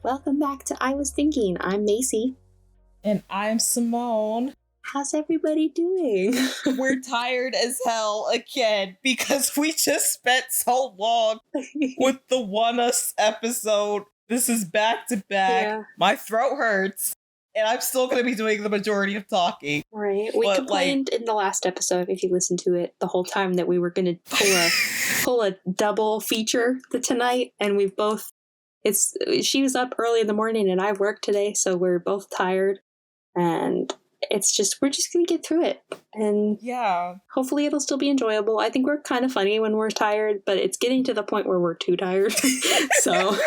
Welcome back to I Was Thinking. I'm Macy. And I'm Simone. How's everybody doing? We're tired as hell again because we just spent so long with the One Us episode. This is back to back. Yeah. My throat hurts, and I'm still going to be doing the majority of talking. Right. We complained in the last episode, if you listen to it, the whole time that we were going to pull a double feature tonight, and we both. She was up early in the morning, and I worked today, so we're both tired, and we're just gonna get through it, and yeah, hopefully it'll still be enjoyable. I think we're kind of funny when we're tired, but it's getting to the point where we're too tired. So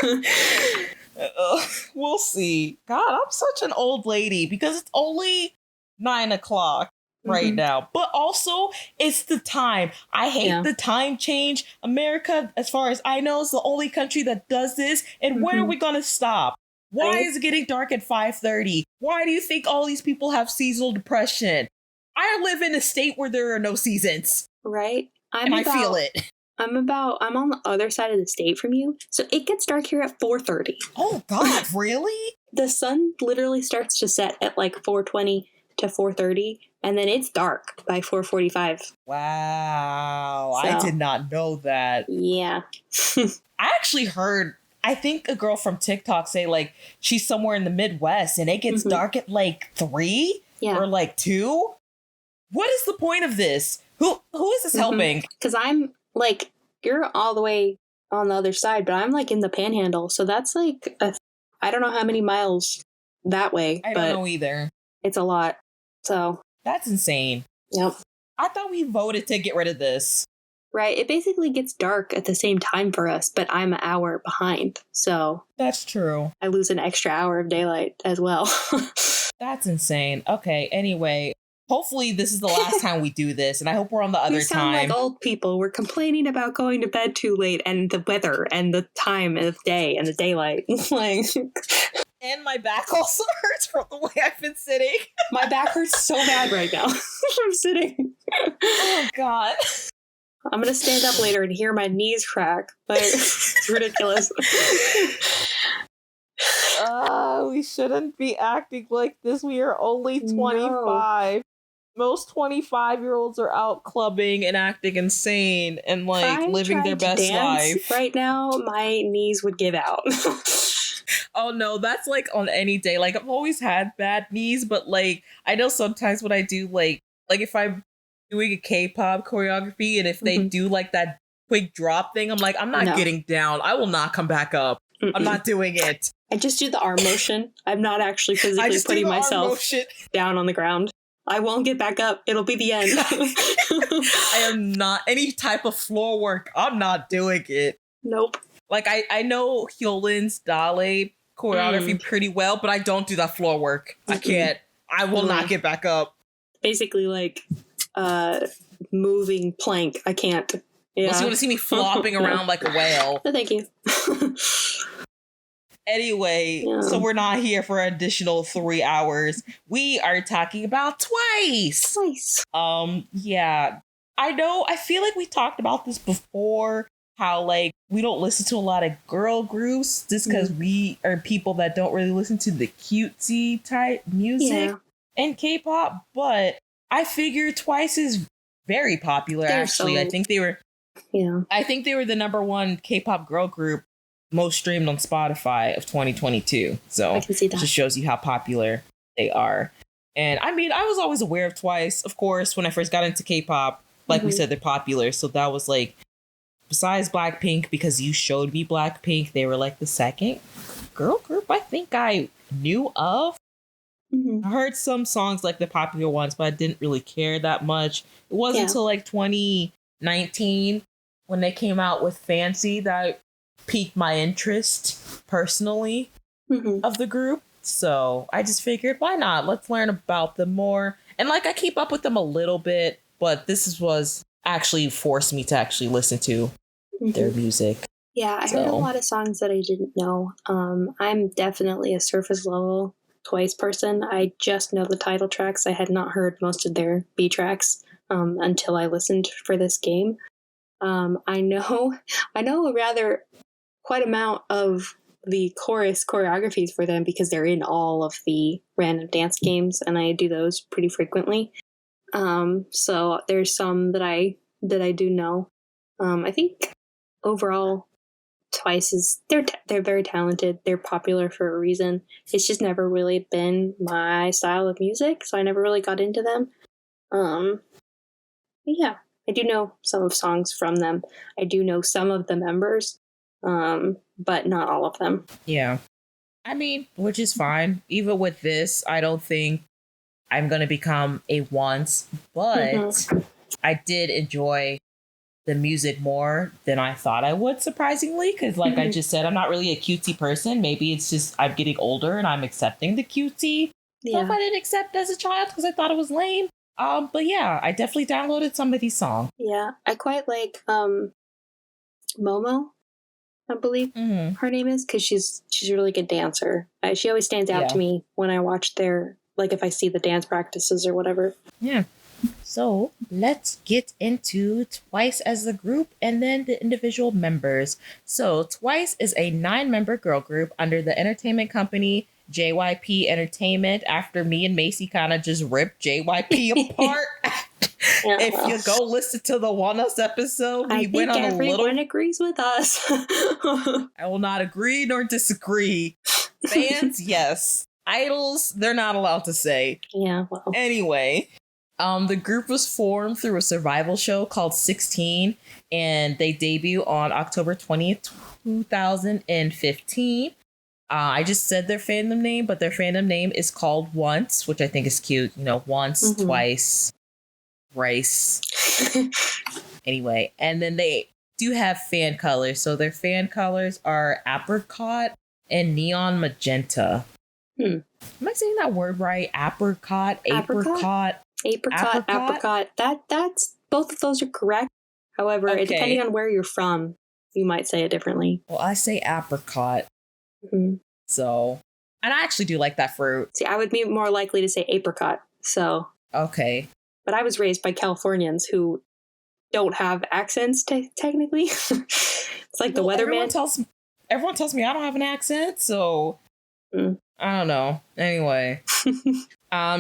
we'll see. God, I'm such an old lady because it's only 9:00 right now, but also it's the time. I hate the time change. America, as far as I know, is the only country that does this, and when are we gonna stop? Why is it getting dark at 5:30? Why do you think all these people have seasonal depression? I live in a state where there are no seasons. Right. I feel it. I'm on the other side of the state from you. So it gets dark here at 4:30. Oh God, really? The sun literally starts to set at like 4:20 to 4:30, and then it's dark by 4:45. Wow. So, I did not know that. Yeah. I actually heard, I think a girl from TikTok say like she's somewhere in the Midwest and it gets dark at like 3 or like 2. What is the point of this? Who is this helping? Because I'm like, you're all the way on the other side, but I'm like in the Panhandle, so that's like I don't know how many miles that way. I don't know either. It's a lot. So that's insane. Yep. I thought we voted to get rid of this. Right. It basically gets dark at the same time for us, but I'm an hour behind. So that's true. I lose an extra hour of daylight as well. That's insane. Okay. Anyway, hopefully this is the last time we do this, and I hope we're on the other we sound time. Like old people. We're complaining about going to bed too late and the weather and the time of day and the daylight. Like, and my back also hurts from the way I've been sitting. My back hurts so bad right now from sitting. Oh God. I'm going to stand up later and hear my knees crack. Like, it's ridiculous. We shouldn't be acting like this. We are only 25. No. Most 25-year-olds are out clubbing and acting insane and like living their best life. Right now, my knees would give out. Oh no, that's like on any day. Like I've always had bad knees, but like I know sometimes when I do like if I'm doing a K-pop choreography and if they do like that quick drop thing, I'm like, I'm not getting down. I will not come back up. I'm not doing it. I just do the arm motion. I'm not actually physically putting myself down on the ground. I won't get back up. It'll be the end. I am not any type of floor work. I'm not doing it. Nope. Like I know Hyolin's Dale choreography pretty well, but I don't do that floor work. I can't. I will not get back up. Basically like moving plank. I can't. Yeah. Unless you want to see me flopping around like a whale. No, thank you. Anyway, so we're not here for an additional 3 hours. We are talking about Twice. Yeah. I know, I feel like we talked about this before, how like we don't listen to a lot of girl groups just because we are people that don't really listen to the cutesy type music and K-pop, but I figure Twice is very popular. Actually, I think they were the number one K-pop girl group most streamed on Spotify of 2022. So it just shows you how popular they are. And I mean, I was always aware of Twice, of course, when I first got into K-pop. Like we said, they're popular. So that was like, besides Blackpink, because you showed me Blackpink, they were like the second girl group I think I knew of. I heard some songs like the popular ones, but I didn't really care that much. It wasn't until like 2019 when they came out with Fancy that piqued my interest personally of the group. So I just figured, why not? Let's learn about them more. And like I keep up with them a little bit, but this was actually forced me to actually listen to their music. Yeah, I heard a lot of songs that I didn't know. I'm definitely a surface level Twice person. I just know the title tracks. I had not heard most of their B tracks until I listened for this game. I know quite amount of the chorus choreographies for them because they're in all of the random dance games, and I do those pretty frequently. So there's some that I do know. I think overall, Twice is they're very talented. They're popular for a reason. It's just never really been my style of music, so I never really got into them. Yeah, I do know some of songs from them. I do know some of the members, but not all of them. Yeah. I mean, which is fine. Even with this, I don't think I'm going to become a once, but I did enjoy the music more than I thought I would, surprisingly, because like I just said, I'm not really a cutesy person. Maybe it's just I'm getting older and I'm accepting the cutesy stuff I didn't accept as a child because I thought it was lame. But yeah, I definitely downloaded some of these songs. Yeah, I quite like Momo, I believe her name is, because she's a really good dancer. She always stands out to me when I watch their, like if I see the dance practices or whatever. Yeah. So let's get into Twice as the group and then the individual members. So Twice is a 9-member girl group under the entertainment company JYP Entertainment, after me and Macy kind of just ripped JYP apart. If you go listen to the One Us episode, we went on a little... everyone agrees with us. I will not agree nor disagree. Fans, yes. Idols, they're not allowed to say. Yeah, well. Anyway... the group was formed through a survival show called 16, and they debut on October 20th, 2015. I just said their fandom name, but their fandom name is called Once, which I think is cute. You know, once, twice, rice. Anyway, and then they do have fan colors. So their fan colors are apricot and neon magenta. Am I saying that word right? Apricot. Apricot. That's both of those are correct. However, depending on where you're from, you might say it differently. Well, I say apricot. So, and I actually do like that fruit. See, I would be more likely to say apricot. So, okay. But I was raised by Californians who don't have accents technically. It's like the weatherman. Everyone tells me I don't have an accent, so I don't know. Anyway.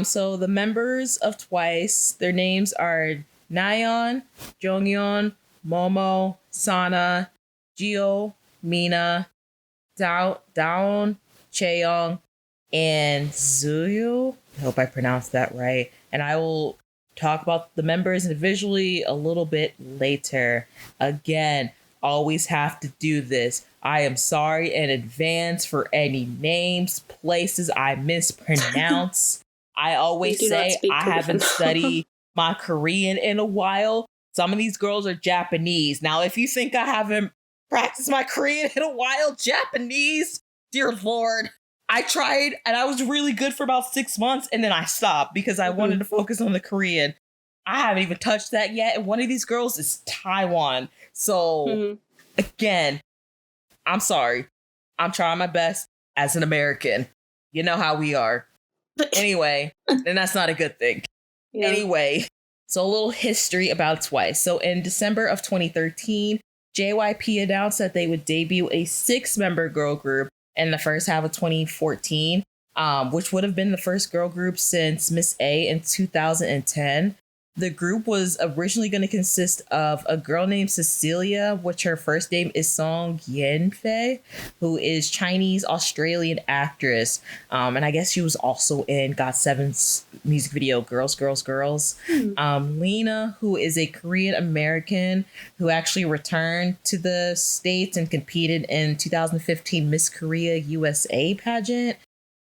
So the members of Twice, their names are Nayeon, Jonghyun, Momo, Sana, Jio, Mina, Daon, Chaeyoung, and Zuyu. I hope I pronounced that right. And I will talk about the members individually a little bit later. Again, always have to do this. I am sorry in advance for any names, places I mispronounce. I always say I haven't studied my Korean in a while. Some of these girls are Japanese. Now, if you think I haven't practiced my Korean in a while, Japanese, dear Lord, I tried and I was really good for about 6 months and then I stopped because I wanted to focus on the Korean. I haven't even touched that yet. And one of these girls is Taiwan. So, again, I'm sorry. I'm trying my best as an American. You know how we are. Anyway, and that's not a good thing. Yeah. Anyway, so a little history about Twice. So in December of 2013, JYP announced that they would debut a 6-member girl group in the first half of 2014, which would have been the first girl group since Miss A in 2010. The group was originally going to consist of a girl named Cecilia, which her first name is Song Yanfei, who is Chinese-Australian actress. And I guess she was also in GOT7's music video, Girls, Girls, Girls. Lena, who is a Korean-American who actually returned to the States and competed in 2015 Miss Korea USA pageant.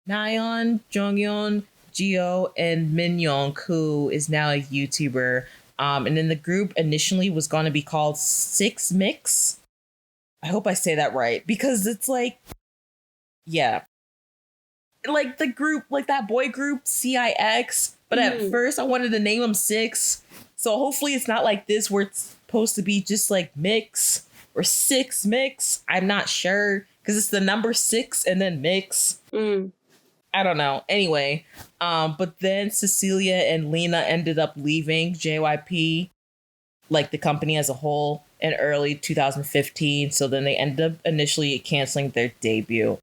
Nayeon, Jonghyun, Jio, and Minyoung, who is now a YouTuber. And then the group initially was going to be called Six Mix. I hope I say that right, because it's like, yeah. Like the group, like that boy group, CIX. But at first I wanted to name them Six. So hopefully it's not like this where it's supposed to be just like Mix or Six Mix. I'm not sure, because it's the number 6 and then Mix. I don't know. Anyway, but then Cecilia and Lena ended up leaving JYP. like the company as a whole in early 2015. So then they ended up initially canceling their debut.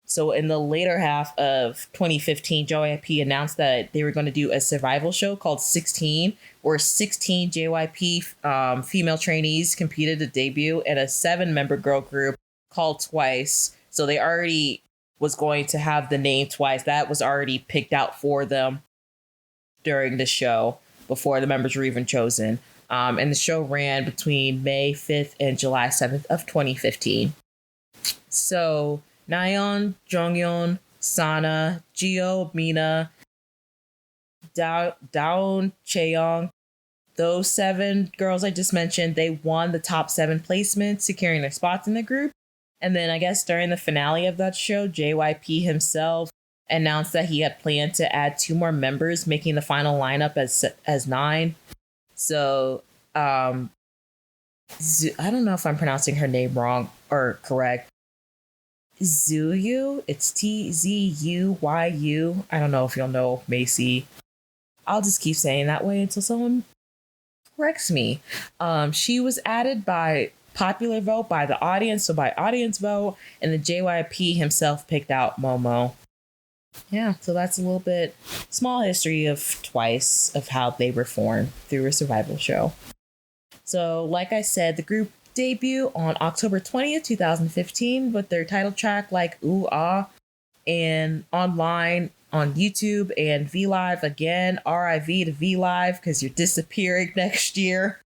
So in the later half of 2015, JYP announced that they were going to do a survival show called 16, where 16 JYP female trainees competed to debut in a 7-member girl group called Twice. So they already was going to have the name Twice. That was already picked out for them during the show before the members were even chosen. And the show ran between May 5th and July 7th of 2015. So Nayeon, Jonghyun, Sana, Jihyo, Mina, Dawn, Chaeyoung, those 7 girls I just mentioned, they won the top 7 placements, securing their spots in the group. And then I guess during the finale of that show, JYP himself announced that he had planned to add 2 more members, making the final lineup as 9. So I don't know if I'm pronouncing her name wrong or correct. Tzuyu, it's Tzuyu. I don't know if you'll know Macy. I'll just keep saying that way until someone corrects me. She was added by popular vote by the audience, so by audience vote, and the JYP himself picked out Momo. Yeah, so that's a little bit small history of Twice, of how they were formed through a survival show. So, like I said, the group debut on October 20th, 2015 with their title track like Ooh Ah, and online on YouTube and VLive again, RIV to VLive because you're disappearing next year.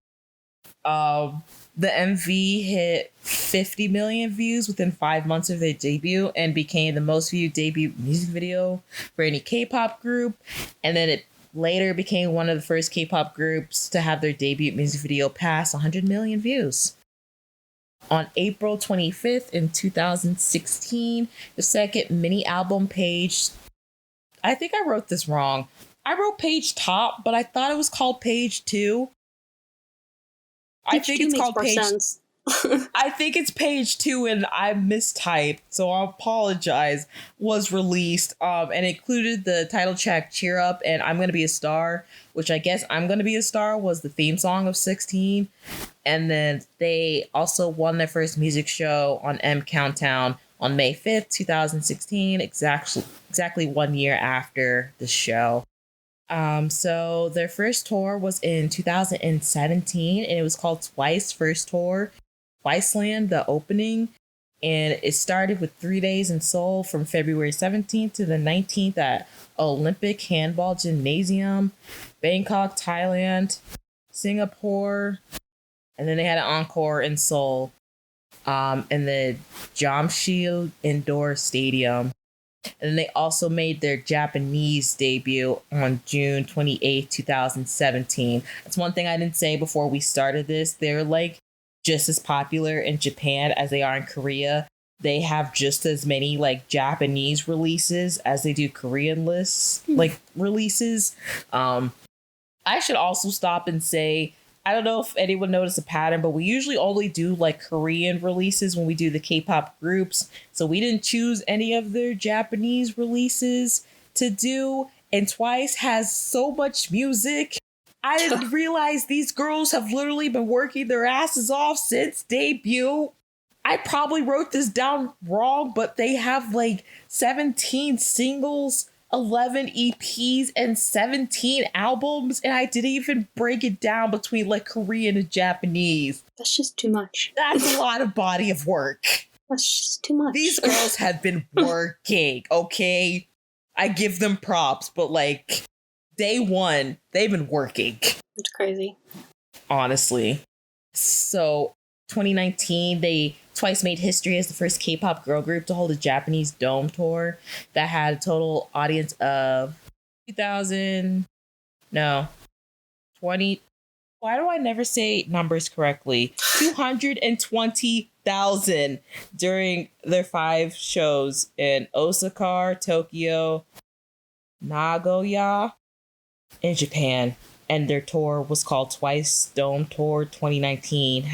The MV hit 50 million views within 5 months of their debut and became the most viewed debut music video for any K-pop group. And then it later became one of the first K-pop groups to have their debut music video pass 100 million views. On April 25th in 2016, the second mini album Page, I think I wrote this wrong. I wrote Page Top, but I thought it was called Page 2. I think it's called Page. I think it's Page 2 and I mistyped, so I apologize. Was released and included the title track Cheer Up and I'm Gonna Be a Star, which I guess I'm Gonna Be a Star was the theme song of 16. And then they also won their first music show on M Countdown on May 5th, 2016, exactly 1 year after the show. So their first tour was in 2017 and it was called Twice First Tour, Twiceland, the opening. And it started with 3 days in Seoul from February 17th to the 19th at Olympic Handball Gymnasium, Bangkok, Thailand, Singapore, and then they had an encore in Seoul, in the Jamshid Indoor Stadium. And then they also made their Japanese debut on June 28, 2017. That's one thing I didn't say before we started this. They're like just as popular in Japan as they are in Korea. They have just as many like Japanese releases as they do Korean like releases. I should also stop and say, I don't know if anyone noticed a pattern, but we usually only do like Korean releases when we do the K-pop groups. So we didn't choose any of their Japanese releases to do. And Twice has so much music. I didn't realize these girls have literally been working their asses off since debut. I probably wrote this down wrong, but they have like 17 singles, 11 EPs, and 17 albums, and I didn't even break it down between like Korean and Japanese. That's just too much. That's a lot of body of work. That's just too much. These girls have been working, okay? I give them props, but like day one, they've been working. It's crazy. Honestly. So 2019, they Twice made history as the first K-pop girl group to hold a Japanese dome tour that had a total audience of 20. Why do I never say numbers correctly? 220,000 during their 5 shows in Osaka, Tokyo, Nagoya, and Japan. And their tour was called Twice Dome Tour 2019,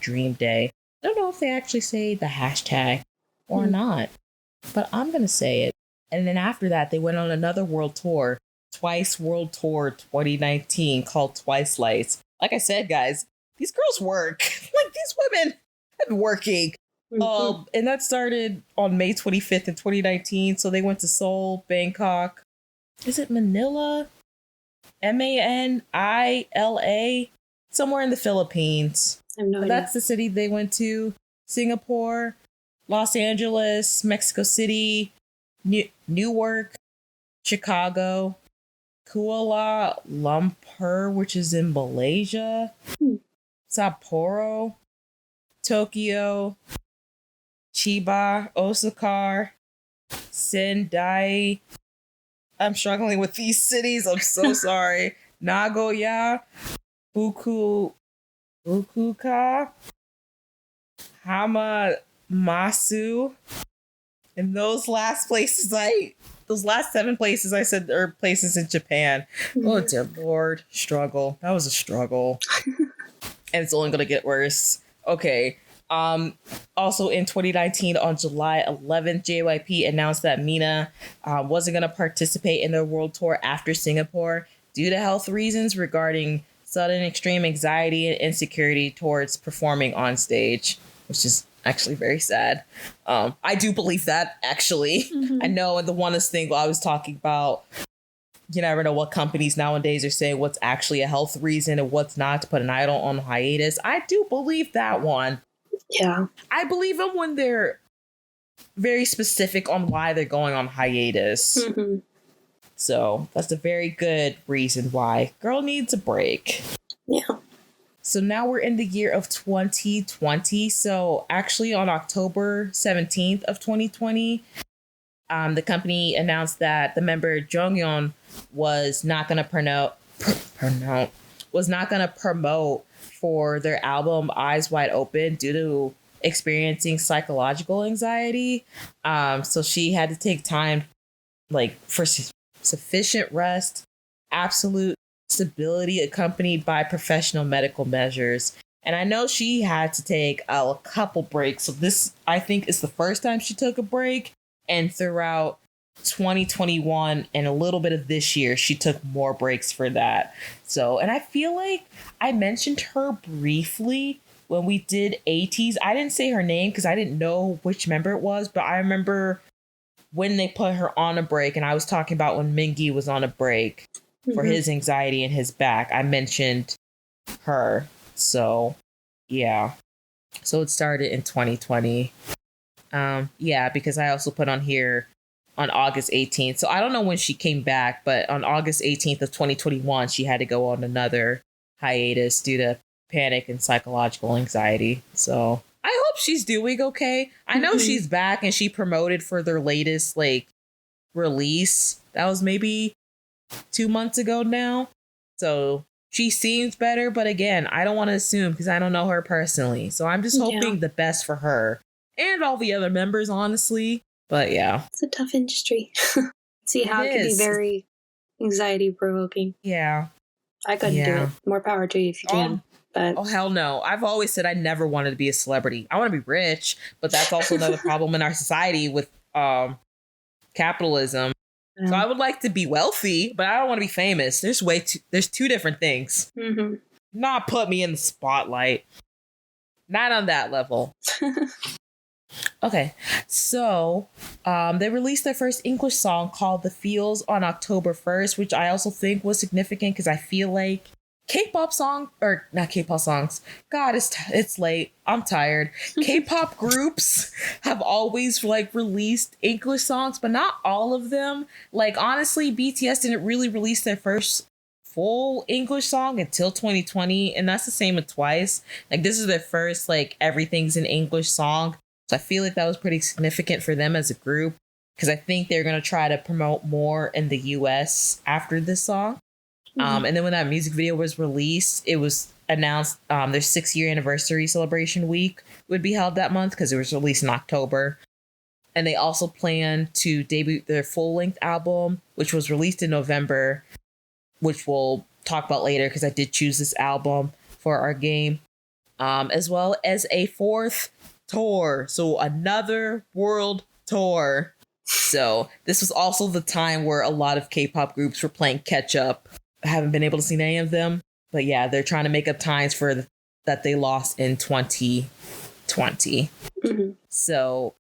#Dream Day. I don't know if they actually say the hashtag or not, but I'm going to say it. And then after that, they went on another world tour, Twice World Tour 2019, called Twice Lights. Like I said, guys, these girls work. Like, these women have been working. And that started on May 25th in 2019. So they went to Seoul, Bangkok. Is it Manila? Manila? Somewhere in the Philippines. I have no idea. That's the city they went to. Singapore, Los Angeles, Mexico City, Newark, Chicago, Kuala Lumpur, which is in Malaysia, Sapporo, Tokyo, Chiba, Osaka, Sendai. I'm struggling with these cities. I'm so sorry. Nagoya, Fukuoka, Hamamatsu. And those last 7 places I said are places in Japan. Oh, dear Lord. Struggle. That was a struggle. And it's only going to get worse. Okay. Also in 2019, on July 11th, JYP announced that Mina wasn't going to participate in their world tour after Singapore due to health reasons regarding sudden extreme anxiety and insecurity towards performing on stage, which is actually very sad. I do believe that, actually. I know in the ONEUS thing I was talking about, you never know what companies nowadays are saying what's actually a health reason and what's not to put an idol on hiatus. I do believe that one. Yeah. I believe them when they're very specific on why they're going on hiatus. So that's a very good reason why. Girl needs a break. Yeah. So now we're in the year of 2020. So actually on October 17th of 2020, the company announced that the member Jonghyun was not going to promote for their album Eyes Wide Open due to experiencing psychological anxiety. So she had to take time, like, for sufficient rest, absolute stability accompanied by professional medical measures. And I know she had to take a couple breaks. So this, I think, is the first time she took a break. And throughout 2021 and a little bit of this year, she took more breaks for that. So, and I feel like I mentioned her briefly when we did ATEEZ. I didn't say her name because I didn't know which member it was, but I remember when they put her on a break, and I was talking about when Mingi was on a break for his anxiety and his back. I mentioned her. So, yeah. So it started in 2020. Yeah, because I also put on here on August 18th. So I don't know when she came back, but on August 18th of 2021, she had to go on another hiatus due to panic and psychological anxiety. So I hope she's doing okay. I know she's back and she promoted for their latest release. That was maybe 2 months ago now. So she seems better, but again, I don't want to assume because I don't know her personally. So I'm just hoping the best for her and all the other members, honestly. But yeah. It's a tough industry. See how it can be very anxiety provoking. Yeah. I couldn't do it. More power to you if you can. But oh, hell no. I've always said I never wanted to be a celebrity. I want to be rich, but that's also another problem in our society with capitalism. So I would like to be wealthy, but I don't want to be famous. There's two different things. Not put me in the spotlight. Not on that level. Okay, so they released their first English song called The Feels on October 1st, which I also think was significant because I feel like K-pop song, or not K-pop songs. God, it's late. I'm tired. K-pop groups have always released English songs, but not all of them. Like, honestly, BTS didn't really release their first full English song until 2020, and that's the same with Twice. Like, this is their first everything's in English song. So I feel like that was pretty significant for them as a group because I think they're going to try to promote more in the US after this song. And then when that music video was released, it was announced their 6-year anniversary celebration week would be held that month because it was released in October. And they also plan to debut their full-length album, which was released in November, which we'll talk about later because I did choose this album for our game, as well as a 4th tour. So another world tour. So this was also the time where a lot of K-pop groups were playing catch up. I haven't been able to see any of them, but yeah, they're trying to make up times for that they lost in 2020. Mm-hmm. So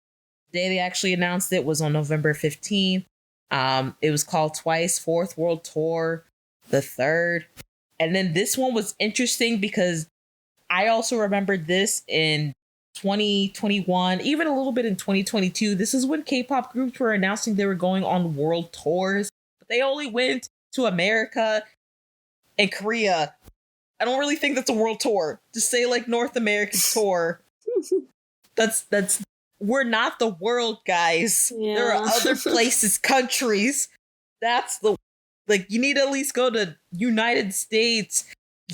the day they actually announced it was on November 15th. It was called Twice, Fourth World Tour, the third. And then this one was interesting because I also remembered this in 2021, even a little bit in 2022. This is when K-pop groups were announcing they were going on world tours, but they only went to America and Korea. I don't really think that's a world tour. Just say like North American tour. That's we're not the world, guys. Yeah. There are other places, countries. That's the like you need to at least go to United States,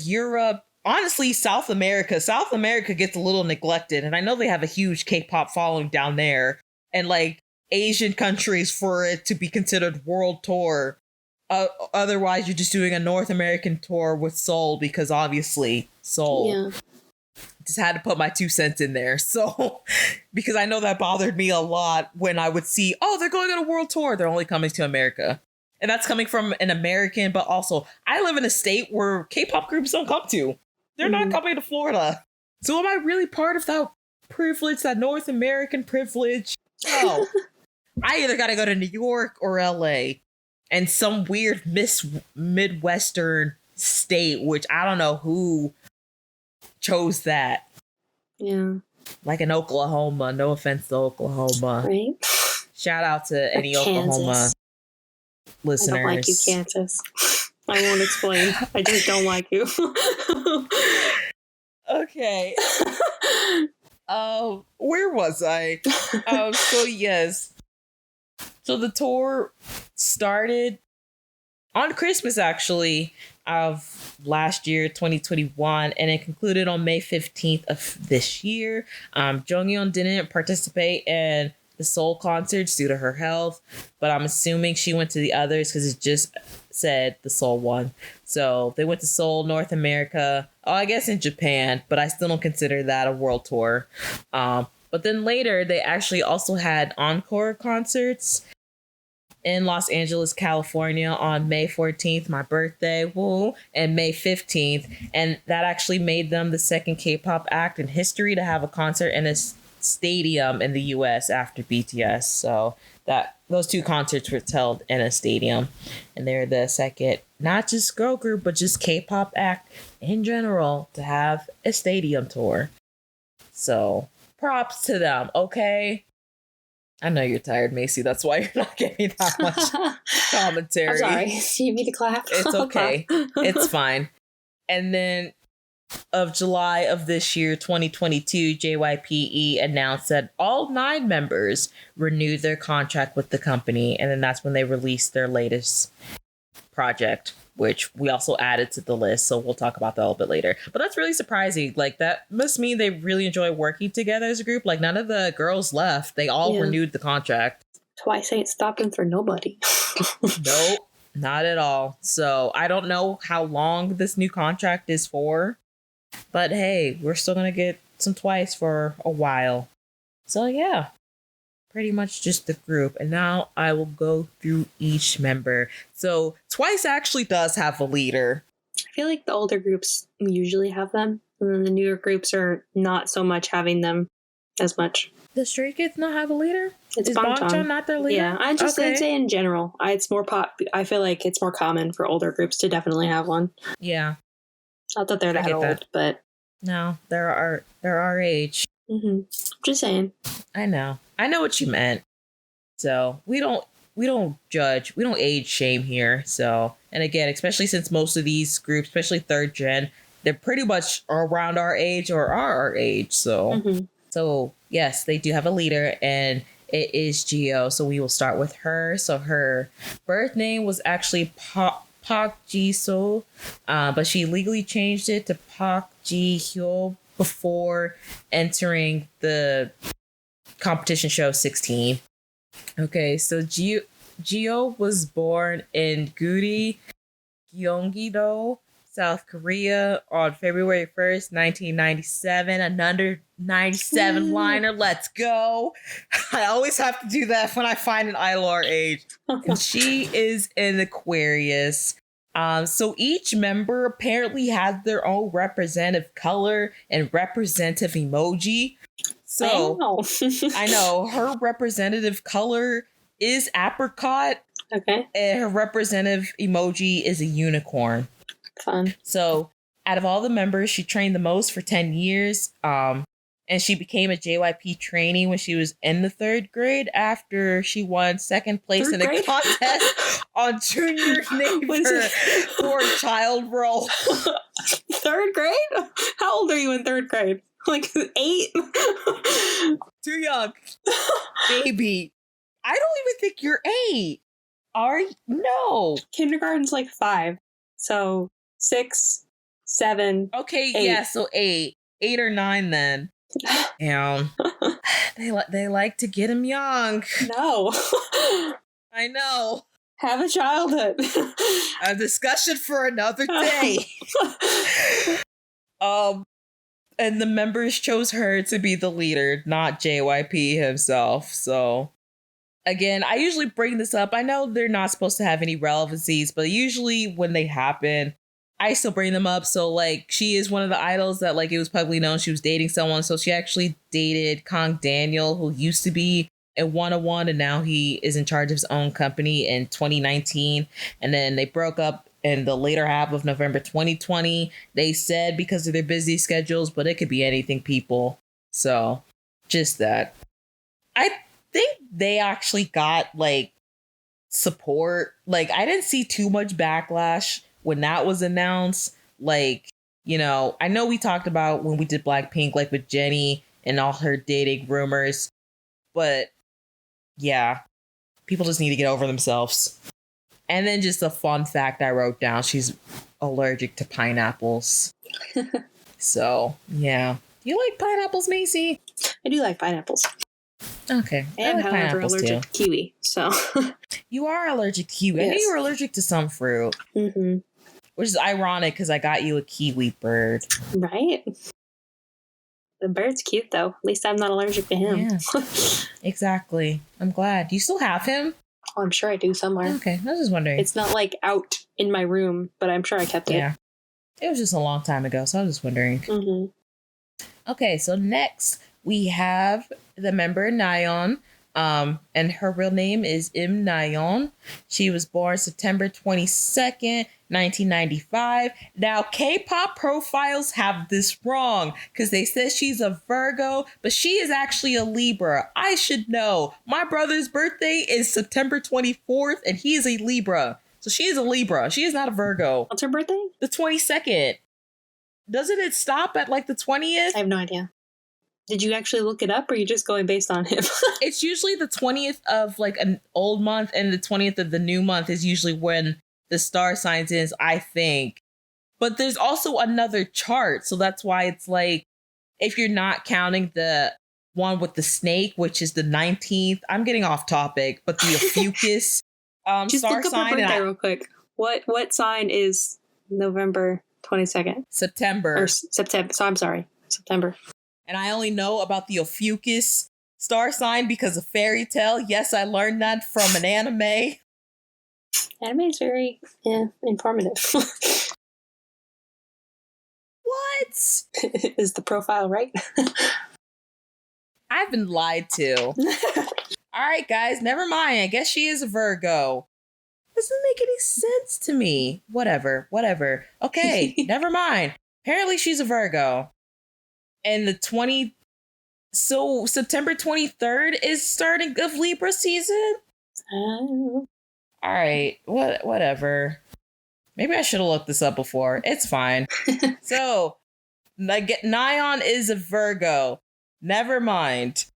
Europe, honestly, South America. South America gets a little neglected, and I know they have a huge K-pop following down there, and like Asian countries for it to be considered world tour. Otherwise, you're just doing a North American tour with Seoul because obviously Seoul. Yeah. Just had to put my 2 cents in there. So, because I know that bothered me a lot when I would see, oh, they're going on a world tour. They're only coming to America. And that's coming from an American, but also I live in a state where K-pop groups don't come to. They're not coming to Florida. So am I really part of that privilege, that North American privilege? No. I either got to go to New York or LA and some weird Midwestern state, which I don't know who chose that. Yeah. Like in Oklahoma. No offense to Oklahoma. Right. Shout out to any Oklahoma listeners. I don't like you, Kansas. I won't explain. I just don't like you. Okay. Where was I? So yes. So the tour started on Christmas, actually, of last year, 2021, and it concluded on May 15th of this year. Jonghyun didn't participate in the Seoul concerts due to her health, but I'm assuming she went to the others because it just said the Seoul one. So they went to Seoul, North America, I guess in Japan, but I still don't consider that a world tour. But then later, they actually also had encore concerts in Los Angeles, California on May 14th, my birthday, woo, and May 15th. And that actually made them the second K-pop act in history to have a concert in a stadium in the US after BTS. So those two concerts were held in a stadium. And they're the second, not just girl group, but just K-pop act in general to have a stadium tour. So props to them, okay? I know you're tired, Macy. That's why you're not giving me that much commentary. I'm sorry. Do you need me to clap? It's okay. It's fine. And then of July of this year, 2022, JYPE announced that all 9 members renewed their contract with the company. And then that's when they released their latest project, which we also added to the list. So we'll talk about that a little bit later. But that's really surprising. Like, that must mean they really enjoy working together as a group. Like, none of the girls left. They all renewed the contract. Twice ain't stopping for nobody. Nope, not at all. So I don't know how long this new contract is for. But hey, we're still going to get some Twice for a while. So yeah. Pretty much just the group. And now I will go through each member. So Twice actually does have a leader. I feel like the older groups usually have them. And then the newer groups are not so much having them as much. The Stray Kids not have a leader? Is Bangtan not their leader? Yeah, I just say in general. It's more I feel like it's more common for older groups to definitely have one. Yeah. Not that they're that old, but... No, they're our age. Mm-hmm. Just saying. I know what you meant. So we don't judge, we don't age shame here. So, and again, especially since most of these groups, especially third gen, they're pretty much around our age or are our age. So, So yes, they do have a leader, and it is Jihyo. So we will start with her. So her birth name was actually Park Ji-soo, but she legally changed it to Park Ji-hyo before entering the competition show 16. Okay, so Jihyo was born in Guri, Gyeonggi-do, South Korea on February 1st, 1997. Another 97 liner. Let's go. I always have to do that when I find an idol our age. And she is an Aquarius. So each member apparently has their own representative color and representative emoji. So I know her representative color is apricot. Okay. And her representative emoji is a unicorn. Fun. So out of all the members, she trained the most for 10 years. And she became a JYP trainee when she was in the 3rd grade after she won 2nd place in a contest on Junior Neighbor for a child role. 3rd grade? How old are you in 3rd grade? Like 8? Too young. Baby. I don't even think you're 8. Are you? No. Kindergarten's like 5. So 6, 7. Okay, 8. yeah, so 8. 8 or 9 then. Damn. They like to get him young. No. I know. Have a childhood. A discussion for another day. And the members chose her to be the leader, not JYP himself. So again, I usually bring this up. I know they're not supposed to have any relevancies, but usually when they happen, I still bring them up. So, like, she is one of the idols that, like, it was publicly known she was dating someone. So she actually dated Kang Daniel, who used to be in 101, and now he is in charge of his own company in 2019. And then they broke up in the later half of November 2020. They said because of their busy schedules, but it could be anything, people. So, just that. I think they actually got, like, support. Like, I didn't see too much backlash when that was announced. Like, you know, I know we talked about when we did Blackpink, like with Jennie and all her dating rumors, but yeah, people just need to get over themselves. And then just a fun fact I wrote down, she's allergic to pineapples. So, yeah. Do you like pineapples, Macy? I do like pineapples. Okay. And like however, allergic to kiwi, so. You are allergic to kiwi. Yes. I knew you were allergic to some fruit. Mm-hmm. Which is ironic because I got you a kiwi bird. Right? The bird's cute, though. At least I'm not allergic to him. Yeah. Exactly. I'm glad. Do you still have him? Oh, I'm sure I do somewhere. Okay. I was just wondering. It's not, like, out in my room, but I'm sure I kept it. Yeah. It was just a long time ago, so I was just wondering. Mm-hmm. Okay, so next we have the member Nayeon. And her real name is Im Nayeon. She was born September 22nd, 1995. Now, K-pop profiles have this wrong because they said she's a Virgo, but she is actually a Libra. I should know. My brother's birthday is September 24th, and he is a Libra. So she is a Libra. She is not a Virgo. What's her birthday? The 22nd. Doesn't it stop at like the 20th? I have no idea. Did you actually look it up, or are you just going based on him? It's usually the 20th of like an old month, and the 20th of the new month is usually when the star signs is, I think. But there's also another chart, so that's why it's like, if you're not counting the one with the snake, which is the 19th, I'm getting off topic, but the Ophiuchus just star look up sign. Her birthday real quick. What sign is November 22nd? September. Or September. So I'm sorry, September. And I only know about the Ophiuchus star sign because of Fairy Tail. Yes, I learned that from an anime. Anime is very informative. What? Is the profile right? I've been lied to. All right, guys, never mind. I guess she is a Virgo. Doesn't make any sense to me. Whatever. Okay, never mind. Apparently she's a Virgo. And so September 23rd is starting of Libra season? All right, whatever. Maybe I should have looked this up before. It's fine. So, Nayeon is a Virgo. Never mind.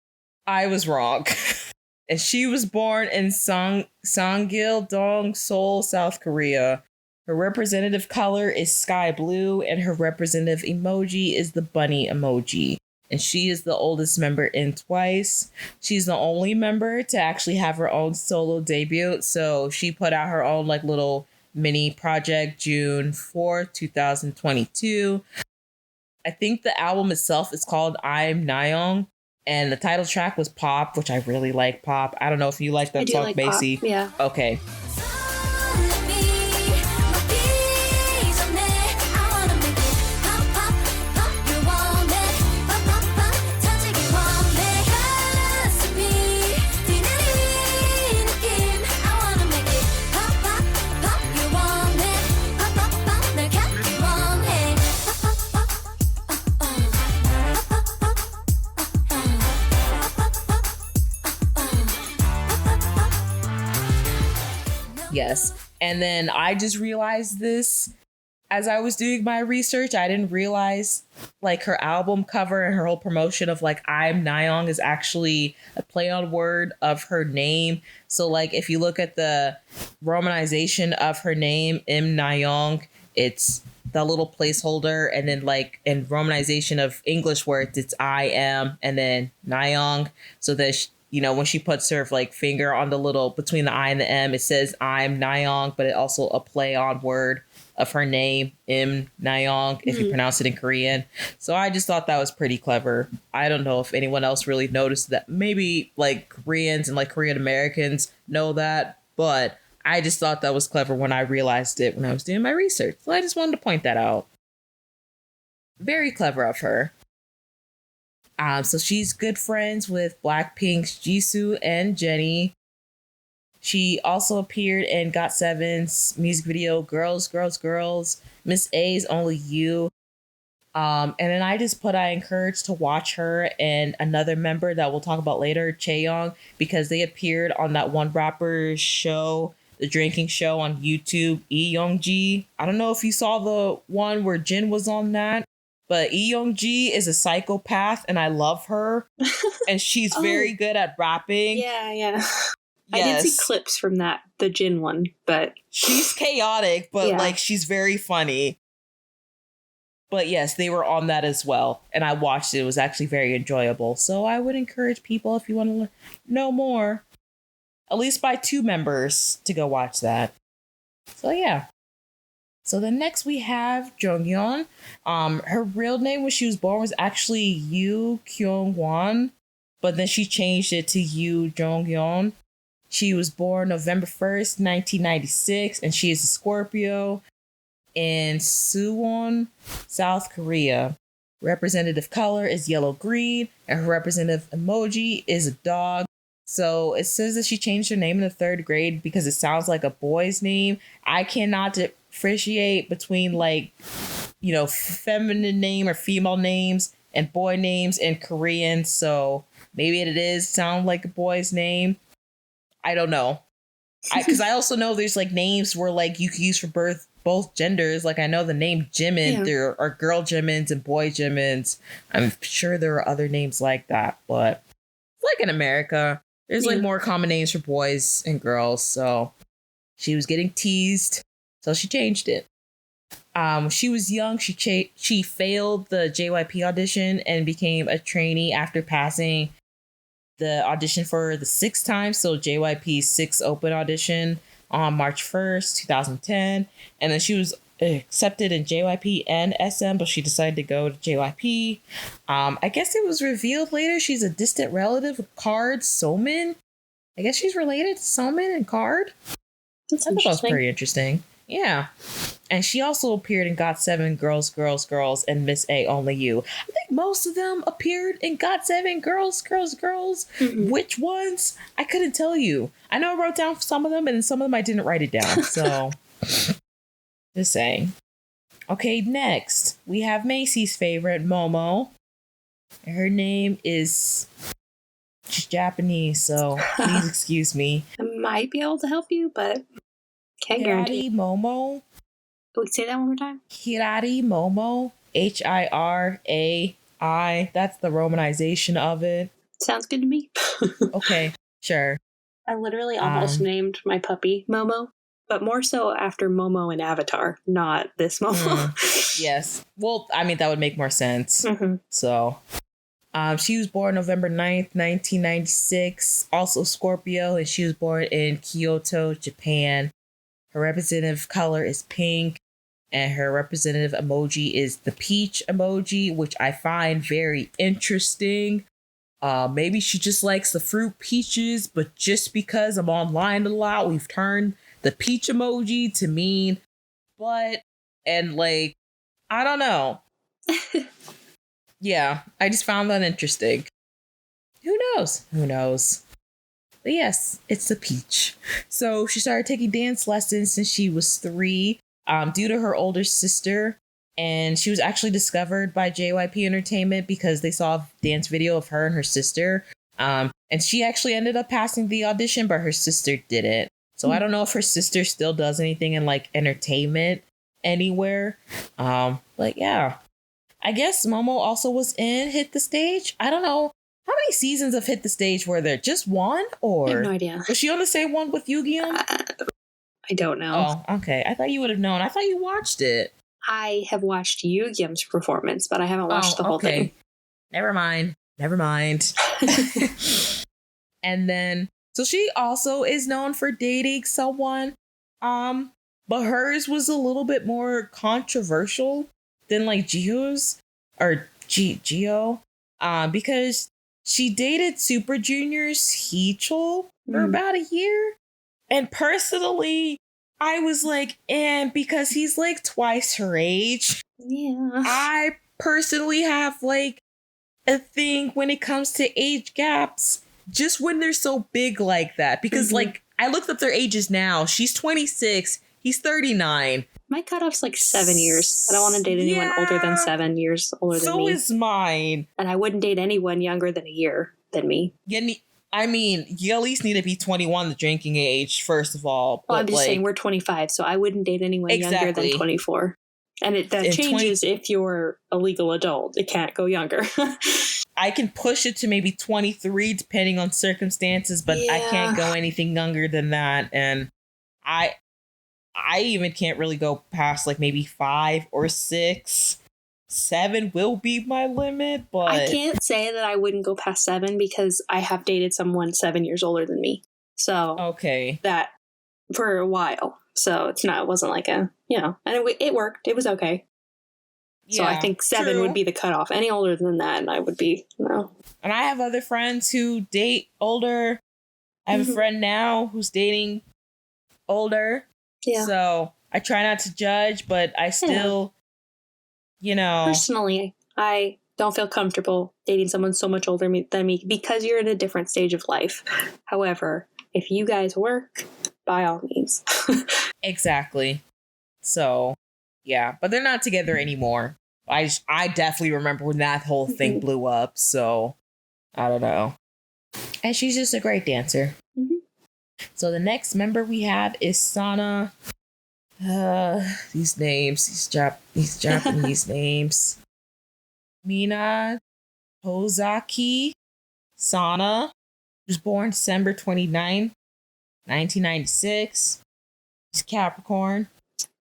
I was wrong. And she was born in Sangil-dong, Seoul, South Korea. Her representative color is sky blue, and her representative emoji is the bunny emoji. And she is the oldest member in TWICE. She's the only member to actually have her own solo debut. So she put out her own like little mini project June 4th, 2022. I think the album itself is called I'm Nayeon. And the title track was Pop, which I really like Pop. I don't know if you like that song, like Macy. Pop, yeah. Okay. Yes. And then I just realized this as I was doing my research. I didn't realize like her album cover and her whole promotion of like I'm Nayeon is actually a play on word of her name. So like if you look at the romanization of her name, Im Nayeon, it's the little placeholder, and then like in romanization of English words, it's I am and then Nayeon. So that you know, when she puts her like finger on the little between the I and the M, it says I'm Nayeon, but it also a play on word of her name, Im Nayeon, if you pronounce it in Korean. So I just thought that was pretty clever. I don't know if anyone else really noticed that. Maybe like Koreans and like Korean Americans know that, but I just thought that was clever when I realized it when I was doing my research. So I just wanted to point that out. Very clever of her. So she's good friends with Blackpink's Jisoo and Jennie. She also appeared in GOT7's music video Girls, Girls, Girls, Miss A's Only You. And then I just put I encourage to watch her and another member that we'll talk about later, Chaeyoung, because they appeared on that one rapper's show, the drinking show on YouTube, Lee Young-ji. I don't know if you saw the one where Jin was on that, but Lee Young-ji is a psychopath and I love her. And she's very good at rapping. Yeah. Yes. I did see clips from that, the Jin one, but she's chaotic, but like she's very funny. But yes, they were on that as well. And I watched it. It was actually very enjoyable. So I would encourage people, if you want to know more, at least by 2 members to go watch that. So yeah. So then next we have Jonghyun. Her real name when she was born was actually Yoo Kyung-won, but then she changed it to Yoo Jonghyun. She was born November 1st, 1996, and she is a Scorpio in Suwon, South Korea. Representative color is yellow-green, and her representative emoji is a dog. So it says that she changed her name in the 3rd grade because it sounds like a boy's name. I cannot differentiate between like, you know, feminine name or female names and boy names in Korean. So maybe it is sound like a boy's name. I don't know. Because I also know there's like names where like you can use for both genders. Like I know the name Jimin, there are girl Jimins and boy Jimins. I'm sure there are other names like that, but like in America, there's like more common names for boys and girls. So she was getting teased, so she changed it. She was young. She failed the JYP audition and became a trainee after passing the audition for the 6th time. So JYP's 6th open audition on March 1st, 2010. And then she was accepted in JYP and SM, but she decided to go to JYP. I guess it was revealed later she's a distant relative of Card Somin. I guess she's related to Somin and Card. I thought that was pretty interesting. Yeah. And she also appeared in GOT7 Girls, Girls, Girls, and Miss A Only You. I think most of them appeared in GOT7 Girls, Girls, Girls. Mm-hmm. Which ones? I couldn't tell you. I know I wrote down some of them, and some of them I didn't write it down. So, just saying. Okay, next, we have Macy's favorite, Momo. Her name is... she's Japanese, so please excuse me. I might be able to help you, but can't guarantee. Momo. Wait, say that one more time. Hirari Momo. Hirai. That's the romanization of it. Sounds good to me. Okay, sure. I literally almost named my puppy Momo, but more so after Momo in Avatar, not this Momo. Yes. Well, I mean, that would make more sense. Mm-hmm. So, she was born November 9th, 1996, also Scorpio, and she was born in Kyoto, Japan. Her representative color is pink, and her representative emoji is the peach emoji, which I find very interesting. Maybe she just likes the fruit peaches, but just because I'm online a lot, we've turned the peach emoji to mean but, and like, I don't know. Yeah, I just found that interesting. Who knows? But yes, it's the peach. So she started taking dance lessons since she was 3, due to her older sister. And she was actually discovered by JYP Entertainment because they saw a dance video of her and her sister. And she actually ended up passing the audition, but her sister didn't. So I don't know if her sister still does anything in like entertainment anywhere. But yeah, I guess Momo also was in Hit the Stage. I don't know. How many seasons of Hit the Stage were there? Just one? Or I have no idea. Was she on the same one with Yu-Gi-Oh? I don't know. Oh, okay. I thought you would have known. I thought you watched it. I have watched Yu-Gi-Oh's performance, but I haven't watched the whole thing. Never mind. And then, so she also is known for dating someone, but hers was a little bit more controversial than like Gio's or Gio, because she dated Super Junior's Heechul for about a year. And personally, I was like, and because he's like twice her age, I personally have like a thing when it comes to age gaps, just when they're so big like that. Because like, I looked up their ages now. She's 26, he's 39. My cutoff's like 7 years. I don't want to date anyone older than 7 years older than me. So is mine. And I wouldn't date anyone younger than a year than me. I mean, you at least need to be 21, the drinking age, first of all. Well, I'm just saying we're 25, so I wouldn't date anyone younger than 24. And that changes if you're a legal adult. It can't go younger. I can push it to maybe 23, depending on circumstances, but I can't go anything younger than that. And I even can't really go past like maybe 5 or 6. 7 will be my limit, but I can't say that I wouldn't go past 7 because I have dated someone 7 years older than me. So okay, that for a while. So it wasn't like and it worked. It was okay. Yeah, so I think 7 would be the cutoff. Any older than that, I would be no. And I have other friends who date older. I have a friend now who's dating older. Yeah. So I try not to judge, but I still. Personally, I don't feel comfortable dating someone so much older than me because you're in a different stage of life. However, if you guys work, by all means. Exactly. So, yeah, but they're not together anymore. I definitely remember when that whole thing blew up. So, I don't know. And she's just a great dancer. So the next member we have is Sana. These names, these Japanese names. Mina Tozaki Sana was born December 29, 1996. She's Capricorn.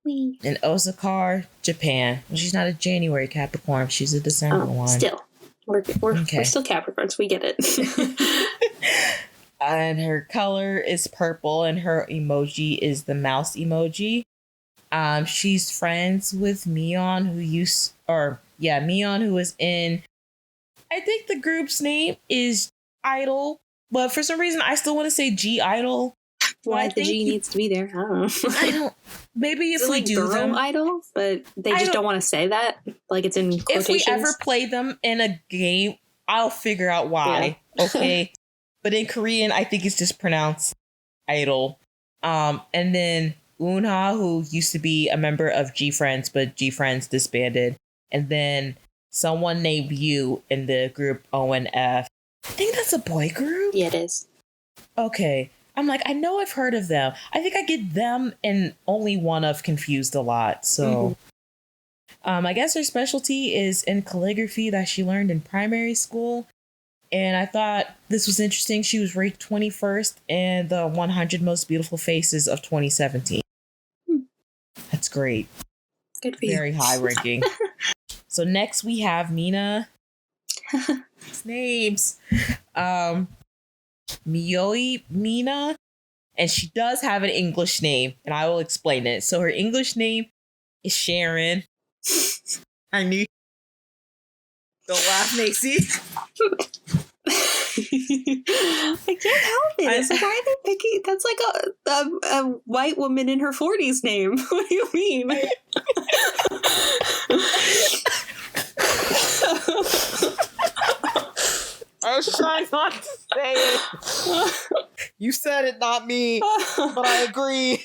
In Osaka, Japan. Well, she's not a January Capricorn. She's a December one. Still. We're still Capricorns. We get it. And her color is purple, and her emoji is the mouse emoji. She's friends with Mion, Mion, who was in, I think the group's name is Idol, but for some reason I still want to say G-Idol. Why the G needs to be there? I don't know. Maybe if we like do girl them, Idol, but they just don't want to say that. Like it's in quotations. If we ever play them in a game, I'll figure out why. Yeah. Okay. But in Korean, I think it's just pronounced Idol. And then Eunha, who used to be a member of G-Friends, but G-Friends disbanded. And then someone named Yu in the group ONF. I think that's a boy group? Yeah, it is. Okay. I'm like, I know I've heard of them. I think I get them and only one of confused a lot. So I guess her specialty is in calligraphy that she learned in primary school. And I thought this was interesting. She was ranked 21st in the 100 most beautiful faces of 2017. That's great. Good for you. Very high ranking. So next we have Mina. Names. Miyoi Mina. And she does have an English name, and I will explain it. So her English name is Sharon. I knew. Don't laugh, Macy. I can't help it. It's like, why are they picking? That's like a white woman in her 40s name. What do you mean? I was trying not to say it. You said it, not me. But I agree.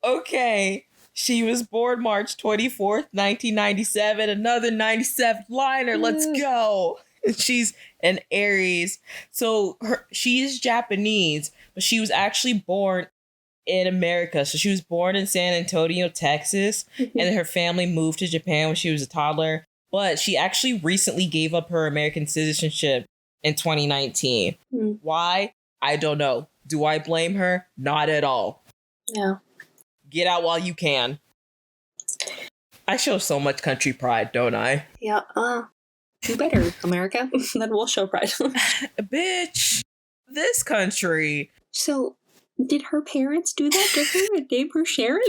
Okay. She was born March 24th, 1997. Another 97 liner. Let's go. She's an Aries. So she is Japanese, but she was actually born in America. So she was born in San Antonio, Texas, and her family moved to Japan when she was a toddler. But she actually recently gave up her American citizenship in 2019. Why? I don't know. Do I blame her? Not at all. Yeah. Get out while you can. I show so much country pride, don't I? Yeah. Do better, America. Then we'll show pride. Bitch. This country. So, did her parents do that to her and name her Sharon?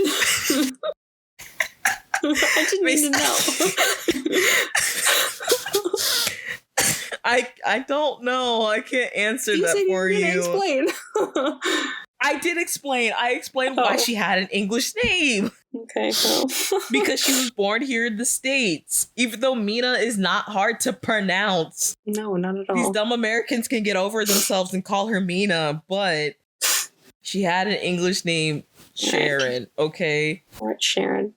I didn't need to know. I don't know. I can't answer that for you. Explain. I did explain. I explained why she had an English name. Okay, well. Because she was born here in the States. Even though Mina is not hard to pronounce. No, not at all. These dumb Americans can get over themselves and call her Mina, but she had an English name, Sharon, okay? What, Sharon?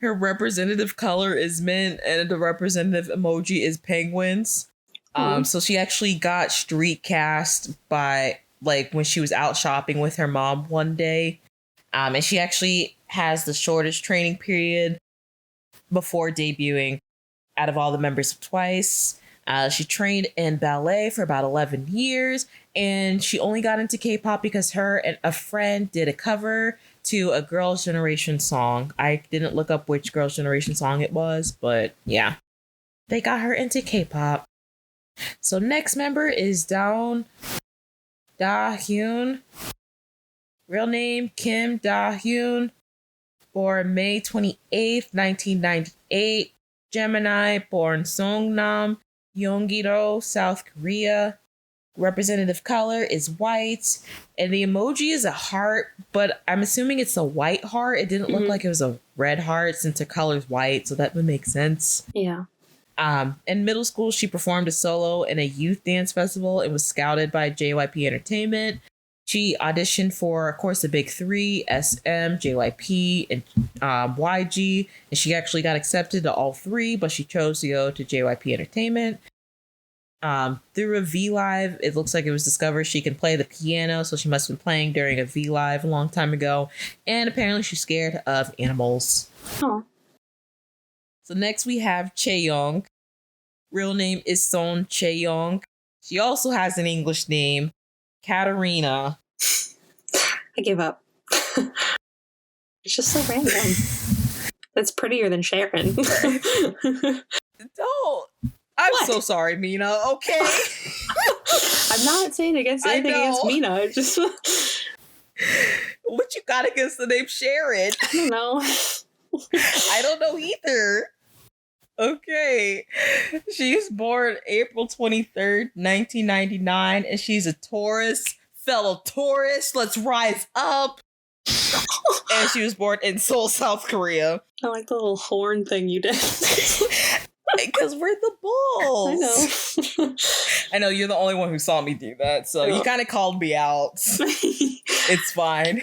Her representative color is mint, and the representative emoji is penguins. So she actually got street cast by, like, when she was out shopping with her mom one day. And she actually has the shortest training period before debuting out of all the members of Twice. She trained in ballet for about 11 years, and she only got into K-pop because her and a friend did a cover to a Girls' Generation song. I didn't look up which Girls' Generation song it was, but yeah. They got her into K-pop. So next member is Dawn Da-hyun. Real name, Kim Da-hyun. Born May 28th, 1998. Gemini, born Songnam, Yeonggi-do, South Korea. Representative color is white, and the emoji is a heart, but I'm assuming it's a white heart. It didn't look like it was a red heart since her color's white, so that would make sense. Yeah. In middle school, she performed a solo in a youth dance festival and was scouted by JYP Entertainment. She auditioned for, of course, the big three, SM, JYP, and YG, and she actually got accepted to all three, but she chose to go to JYP Entertainment. Through a V-Live, it looks like it was discovered she can play the piano, so she must have been playing during a V-Live a long time ago, and apparently she's scared of animals. Oh. So next we have Chaeyoung. Real name is Son Chaeyoung. She also has an English name, Katarina. I give up. It's just so random. That's prettier than Sharon. Don't. I'm so sorry, Mina. Okay. I'm not saying anything against Mina. Just what you got against the name Sharon? I don't know. I don't know either. Okay. She's born April 23rd, 1999, and she's a Taurus. Fellow Taurus, let's rise up. And she was born in Seoul, South Korea. I like the little horn thing you did. Because we're the bulls. I know. I know you're the only one who saw me do that, so you kind of called me out. It's fine.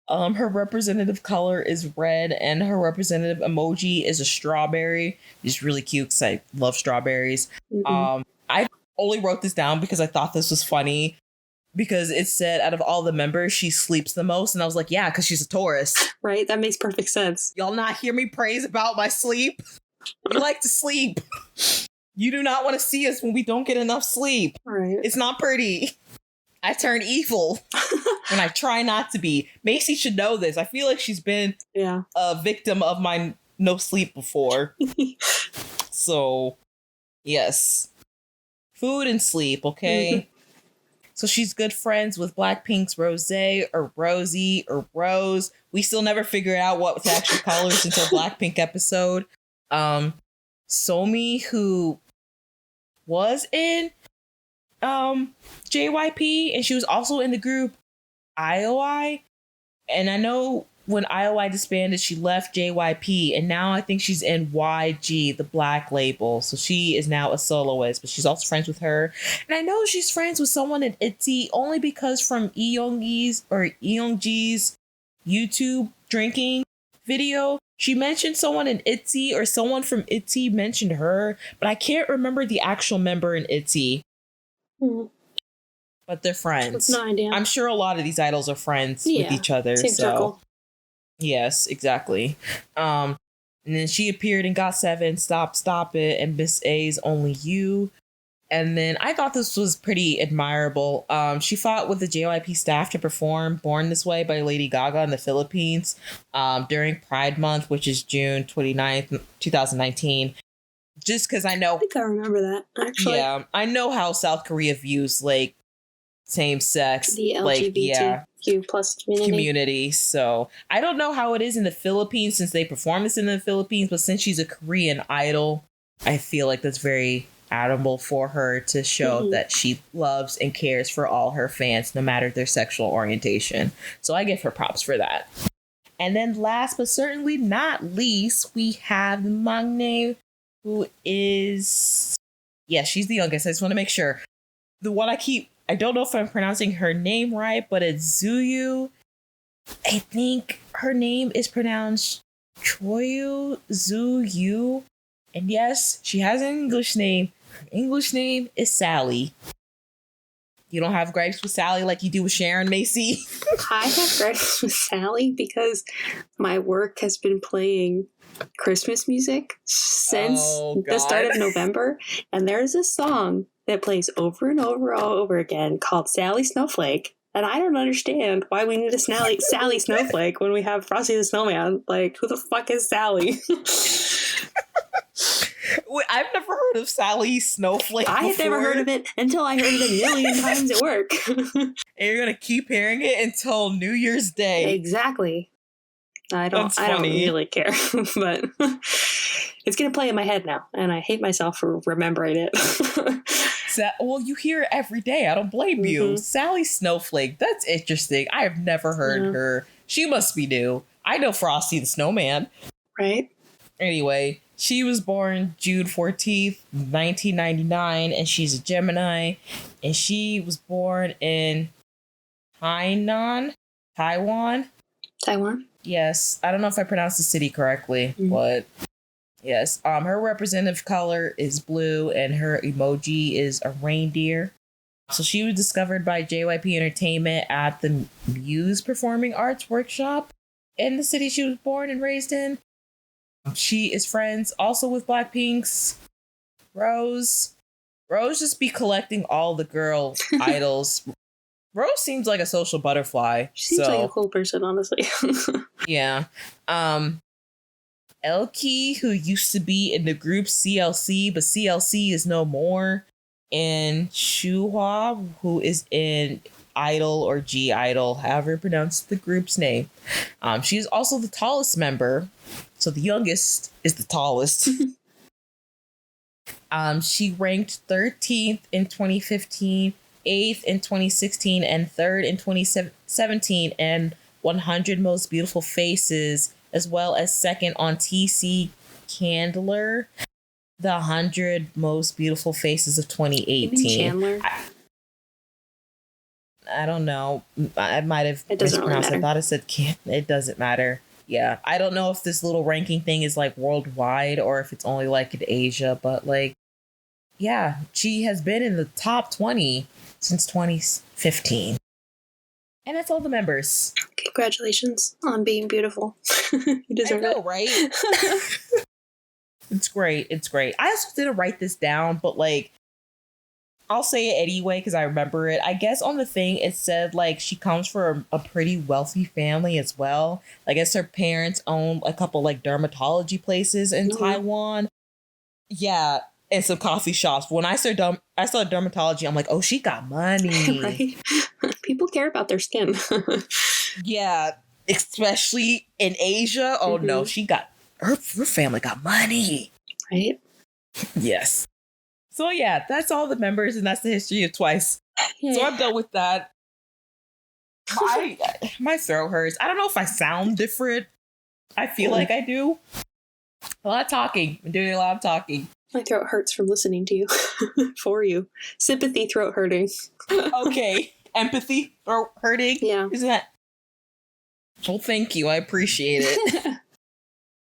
Her representative color is red, and her representative emoji is a strawberry. It's really cute because I love strawberries. I only wrote this down because I thought this was funny. Because it said out of all the members, she sleeps the most. And I was like, yeah, because she's a Taurus. Right? That makes perfect sense. Y'all not hear me praise about my sleep? We like to sleep. You do not want to see us when we don't get enough sleep. Right. It's not pretty. I turn evil. And I try not to be. Macy should know this. I feel like she's been a victim of my no sleep before. So, yes. Food and sleep, okay? So she's good friends with Blackpink's Rosé or Rosie or Rose. We still never figured out what to actually call her since our Blackpink episode. Somi, who was in JYP, and she was also in the group IOI. And I know when IOI disbanded, she left JYP, and now I think she's in YG, the Black label. So she is now a soloist, but she's also friends with her. And I know she's friends with someone in ITZY only because from Eyoungji's YouTube drinking video, she mentioned someone in ITZY, or someone from ITZY mentioned her, but I can't remember the actual member in ITZY. But they're friends. No idea. I'm sure a lot of these idols are friends with each other. Same circle. Yes, exactly. And then she appeared in GOT7, Stop It, and Miss A's Only You. And then I thought this was pretty admirable. She fought with the JYP staff to perform Born This Way by Lady Gaga in the Philippines during Pride Month, which is June 29th, 2019. Just because I know... I think I remember that, actually. Yeah, I know how South Korea views, like, same-sex. The LGBTQ plus community. So I don't know how it is in the Philippines since they perform this in the Philippines, but since she's a Korean idol, I feel like that's very admirable for her to show that she loves and cares for all her fans, no matter their sexual orientation. So I give her props for that. And then last but certainly not least, we have Maknae, who is... Yeah, she's the youngest. I just want to make sure. The one I don't know if I'm pronouncing her name right, but it's Zuyu. I think her name is pronounced Choyu Zuyu. And yes, she has an English name. Her English name is Sally. You don't have gripes with Sally like you do with Sharon, Macy? I have gripes with Sally because my work has been playing Christmas music since the start of November. And there's a song that plays over and over all over again called Sally Snowflake. And I don't understand why we need a Sally Snowflake when we have Frosty the Snowman. Like, who the fuck is Sally? Wait, I've never heard of Sally Snowflake I had never heard of it until I heard it a million times at work. And you're going to keep hearing it until New Year's Day. Exactly. I don't really care, but it's going to play in my head now, and I hate myself for remembering it. Well, you hear it every day. I don't blame you. Sally Snowflake. That's interesting. I have never heard her. She must be new. I know Frosty the Snowman. Right. Anyway, she was born June 14th, 1999, and she's a Gemini. And she was born in Tainan, Taiwan. Taiwan? Yes. I don't know if I pronounced the city correctly, but... Yes, her representative color is blue and her emoji is a reindeer. So she was discovered by JYP Entertainment at the Muse Performing Arts Workshop in the city she was born and raised in. She is friends also with Blackpink's Rose. Rose just be collecting all the girl idols. Rose seems like a social butterfly. She seems like a cool person, honestly. Yeah. Elkie, who used to be in the group CLC, but CLC is no more. And Shuhua, who is in Idol or G Idol, however you pronounce the group's name. She is also the tallest member. So the youngest is the tallest. She ranked 13th in 2015, 8th in 2016, and 3rd in 2017 and 100 Most Beautiful Faces, as well as 2nd on TC Candler, the 100 Most Beautiful Faces of 2018. Chandler? I don't know. I might have mispronounced. I thought it said it doesn't matter. Yeah. I don't know if this little ranking thing is like worldwide or if it's only like in Asia, but like, yeah, she has been in the top 20 since 2015. And that's all the members. Congratulations on being beautiful. You deserve it. Right? It's great. It's great. I also didn't write this down, but like, I'll say it anyway because I remember it. I guess on the thing it said like she comes from a pretty wealthy family as well. I guess her parents own a couple like dermatology places in Taiwan. Yeah, and some coffee shops. When I saw dermatology, I'm like, oh, she got money. Right? People care about their skin. Yeah, especially in Asia. Oh no, she got her family got money. Right? Yes. So yeah, that's all the members, and that's the history of Twice. Yeah. So I'm done with that. My throat hurts. I don't know if I sound different. I feel like I do. A lot of talking. I'm doing a lot of talking. My throat hurts from listening to you. For you. Sympathy throat hurting. Okay. Empathy throat hurting? Yeah. Isn't that? Well, thank you. I appreciate it.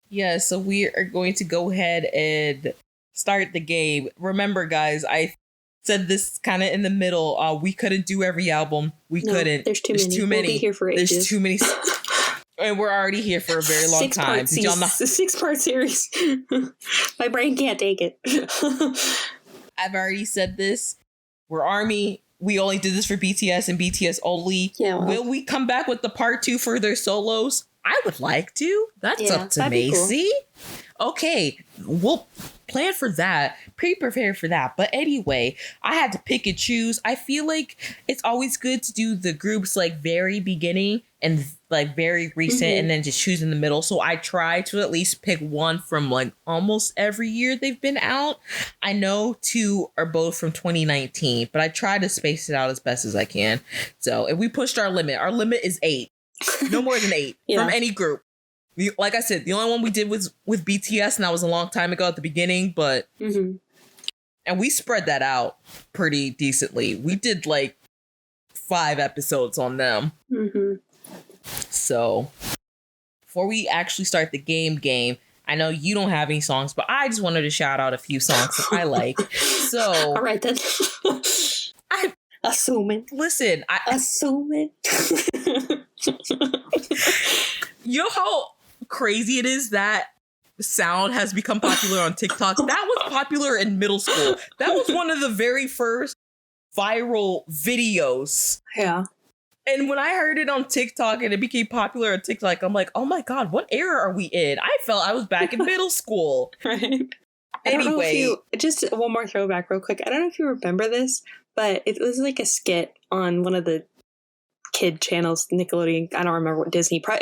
Yeah, so we are going to go ahead and start the game. Remember, guys, I said this kind of in the middle. We couldn't do every album. We couldn't. There's too many. We'll be here for ages. There's too many. And we're already here for a very long time. Did y'all know? 6-part series. My brain can't take it. I've already said this. We're ARMY. We only did this for BTS and BTS only. Yeah, well. Will we come back with the part 2 for their solos? I would like to. That's up to Macy. Cool. Okay, we'll plan for that. Pre-prepared for that. But anyway, I had to pick and choose. I feel like it's always good to do the groups like very beginning and like very recent and then just choose in the middle. So I try to at least pick one from like almost every year they've been out. I know 2 are both from 2019, but I try to space it out as best as I can. So if we pushed our limit is 8. No more than 8 from any group. Like I said, the only one we did was with BTS, and that was a long time ago at the beginning, but and we spread that out pretty decently. We did like 5 episodes on them. So before we actually start the game, I know you don't have any songs, but I just wanted to shout out a few songs that I like. So all right then. Assuming. Listen, assuming. You know how crazy it is that sound has become popular on TikTok? That was popular in middle school. That was one of the very first viral videos. Yeah. And when I heard it on TikTok and it became popular on TikTok, I'm like, oh my God, what era are we in? I felt I was back in middle school. Right. Anyway. Just one more throwback real quick. I don't know if you remember this, but it was like a skit on one of the kid channels, Nickelodeon. I don't remember what Disney. I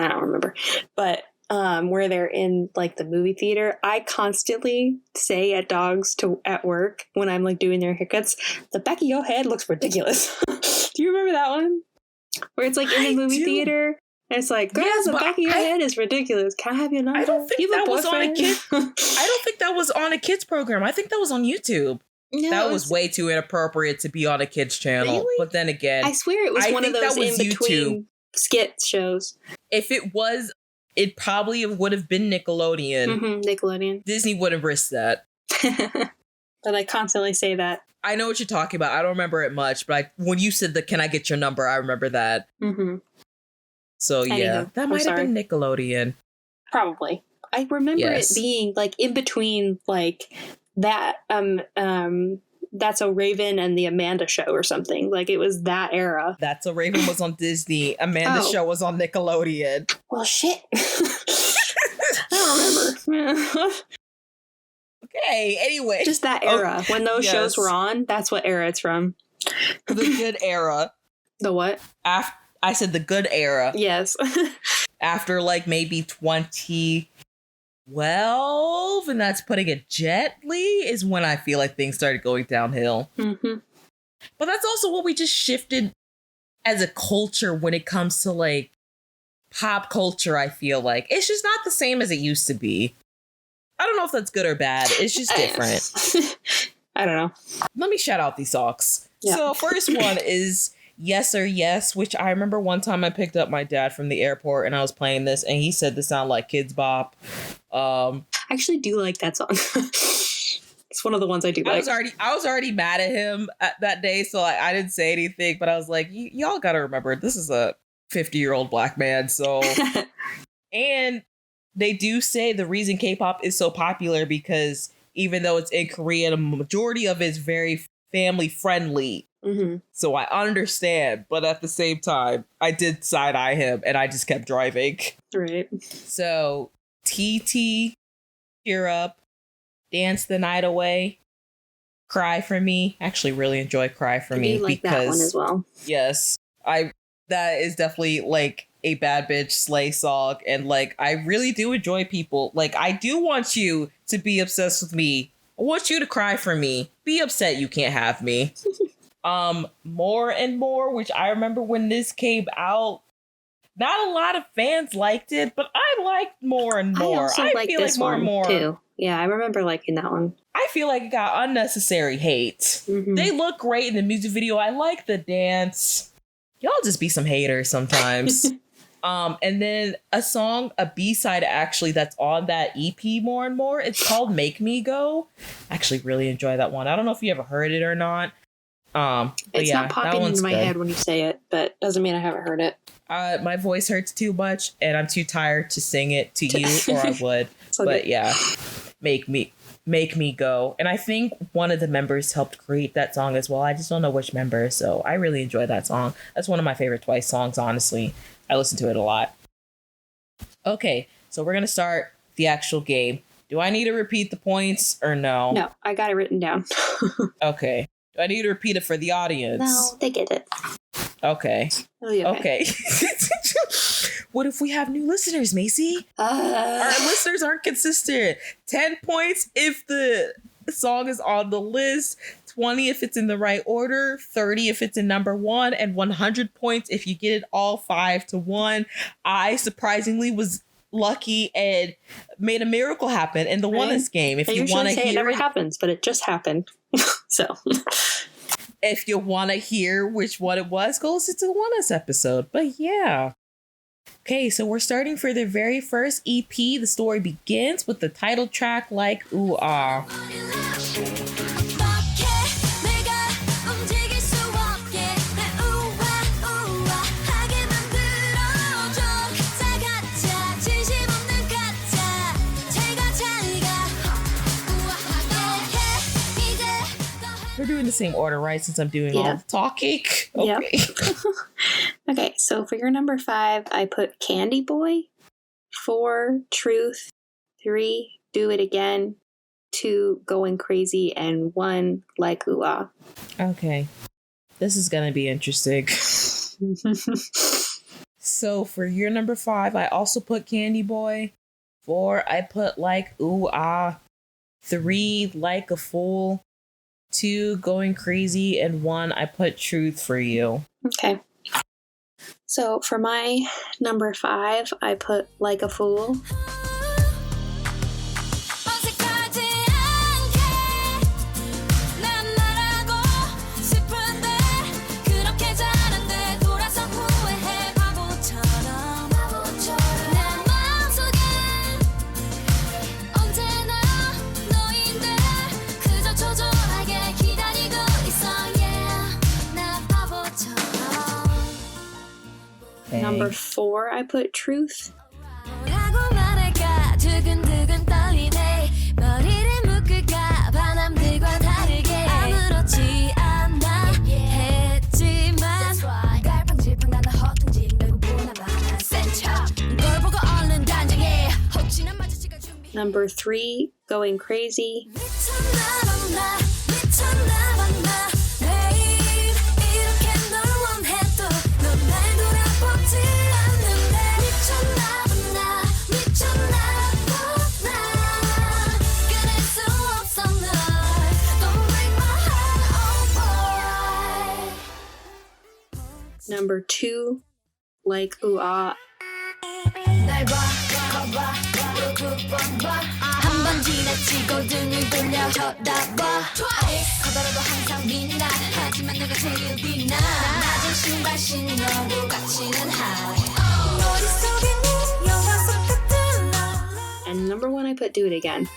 don't remember. But where they're in like the movie theater, I constantly say at dogs at work when I'm like doing their haircuts, the back of your head looks ridiculous. Do you remember that one? Where it's like in the movie theater and it's like, girl, the back of your head is ridiculous. Can I have your number? I don't think that was on a kid. I don't think that was on a kids program. I think that was on YouTube. No, that was way too inappropriate to be on a kids channel. Really? But then again, I swear it was one of those in between skit shows. If it was, it probably would have been Nickelodeon. Nickelodeon. Disney wouldn't risk that. But I constantly say that. I know what you're talking about. I don't remember it much, but when you said "Can I get your number?" I remember that. So yeah, that might have been Nickelodeon. Probably. I remember it being like in between like that That's So Raven and the Amanda Show or something. Like it was that era. That's So Raven was on Disney. Amanda Show was on Nickelodeon. Well, shit. I don't remember. Okay, anyway. Just that era. When those shows were on, that's what era it's from. The good era. The what? I said the good era. Yes. After like maybe 2012, and that's putting it gently, is when I feel like things started going downhill. But that's also what we just shifted as a culture when it comes to like pop culture. I feel like it's just not the same as it used to be. I don't know if that's good or bad. It's just different. I don't know. Let me shout out these songs. Yeah. So first one is Yes or Yes, which I remember one time I picked up my dad from the airport and I was playing this and he said this sounded like Kids Bop. I actually do like that song. It's one of the ones I do like. I was already mad at him that day, so I didn't say anything, but I was like, y'all gotta remember, this is a 50-year-old black man, so... And they do say the reason K-pop is so popular because even though it's in Korea, a majority of it is very family friendly. So I understand, but at the same time, I did side-eye him and I just kept driving. Right. So TT, Cheer Up, Dance the Night Away, Cry For Me. I actually really enjoy Cry For Me like because that one as well. Yes, that is definitely like a bad bitch slay song, and like I really do enjoy people. Like I do want you to be obsessed with me. I want you to cry for me. Be upset you can't have me. More and More, which I remember when this came out, not a lot of fans liked it, but I liked More and More. I also like this one more too. Yeah, I remember liking that one. I feel like it got unnecessary hate. They look great in the music video. I like the dance. Y'all just be some haters sometimes. And then a B-side actually that's on that EP more and more. It's called Make Me Go. I actually really enjoy that one. I don't know if you ever heard it or not. It's not popping into my head when you say it, but doesn't mean I haven't heard it. My voice hurts too much and I'm too tired to sing it to you or I would. But yeah, Make Me Go. And I think one of the members helped create that song as well. I just don't know which member. So I really enjoy that song. That's one of my favorite Twice songs, honestly. I listen to it a lot. Okay, so we're going to start the actual game. Do I need to repeat the points or no? No, I got it written down. Okay. Do I need to repeat it for the audience? No, they get it. Okay. Okay. What if we have new listeners, Macy? Our listeners aren't consistent. 10 points if the song is on the list, 20 if it's in the right order, 30 if it's in number 1, and 100 points if you get it all 5-1. I surprisingly was lucky and made a miracle happen in the One Us game. If you want to hear it never happens, but it just happened. So if you want to hear which one it was, go listen to the One Us episode. But yeah. Okay, so we're starting for the very first EP. The story begins with the title track, Like Ooh Ah. We're doing the same order, right? Since I'm doing all the talking. Okay. Yep. Okay, so for your number 5, I put Candy Boy. 4, Truth. 3, Do It Again. 2, Going Crazy. And 1, Like Ooh Ah. Okay. This is going to be interesting. So for your number 5, I also put Candy Boy. 4, I put Like Ooh Ah. 3, Like a Fool. 2, Going Crazy, and 1, I put Truth for you. Okay. So for my number 5, I put Like a Fool. Number 4, I put Truth. Number 3, Going Crazy. Number 2, Like Ooh Ah. And number 1, I put Do It Again.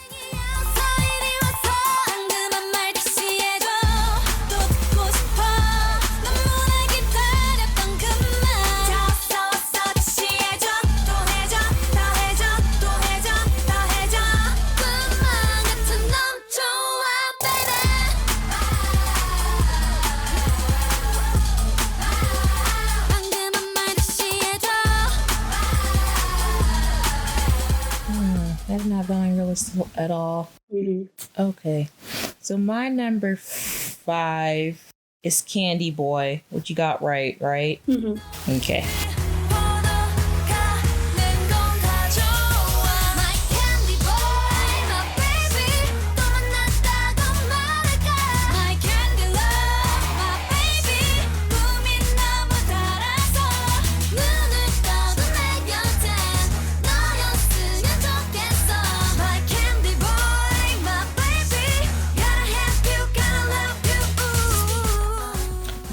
That's not going really slow at all. Mm-hmm. Okay. So my number 5 is Candy Boy, which you got right? Mm-hmm. Okay.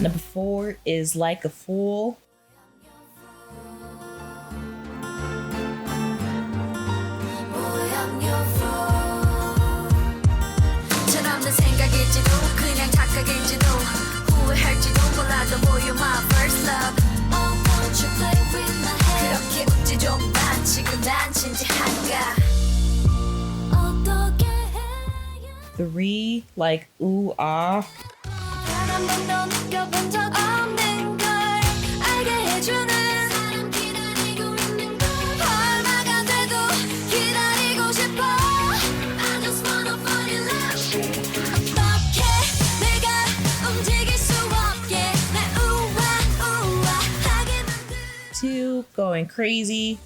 Number 4 is Like a Fool. 3, like ooh ah. Two, going crazy.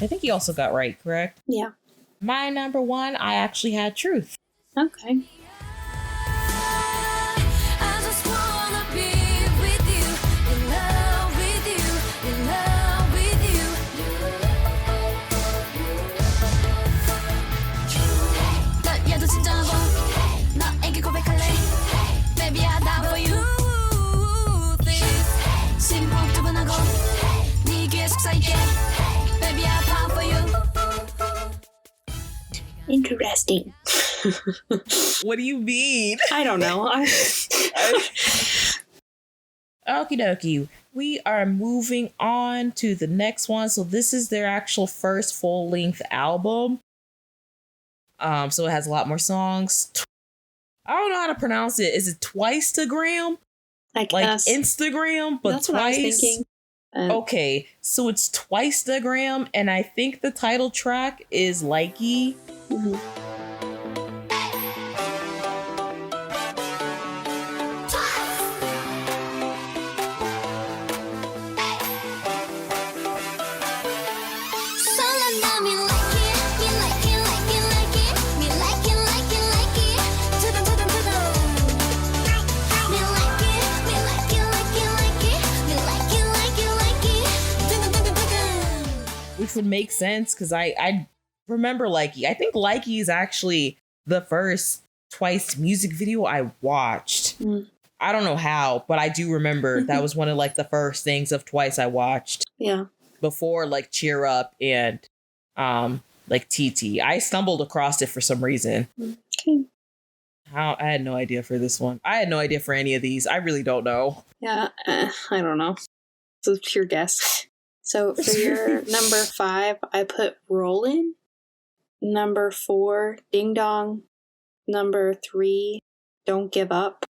I think you also got right, correct? Yeah. My number 1, I actually had Truth. Okay. Interesting. What do you mean? I don't know. Okie dokie. We are moving on to the next one. So this is their actual first full-length album. So it has a lot more songs. I don't know how to pronounce it. Is it Twice-tagram? Like Instagram, but that's twice. What I was thinking. Okay, so it's Twice-tagram, and I think the title track is Likey. Mm-hmm. Which would make sense because I remember Likey. I think Likey is actually the first Twice music video I watched. I don't know how, but I do remember that was one of like the first things of Twice I watched. Yeah. Before like Cheer Up and like TT. I stumbled across it for some reason. Okay. I had no idea for this one. I had no idea for any of these. I really don't know. Yeah, I don't know. It's a pure guess. So for your number 5, I put Rollin'. Number 4, Ding Dong. Number 3, Don't Give Up.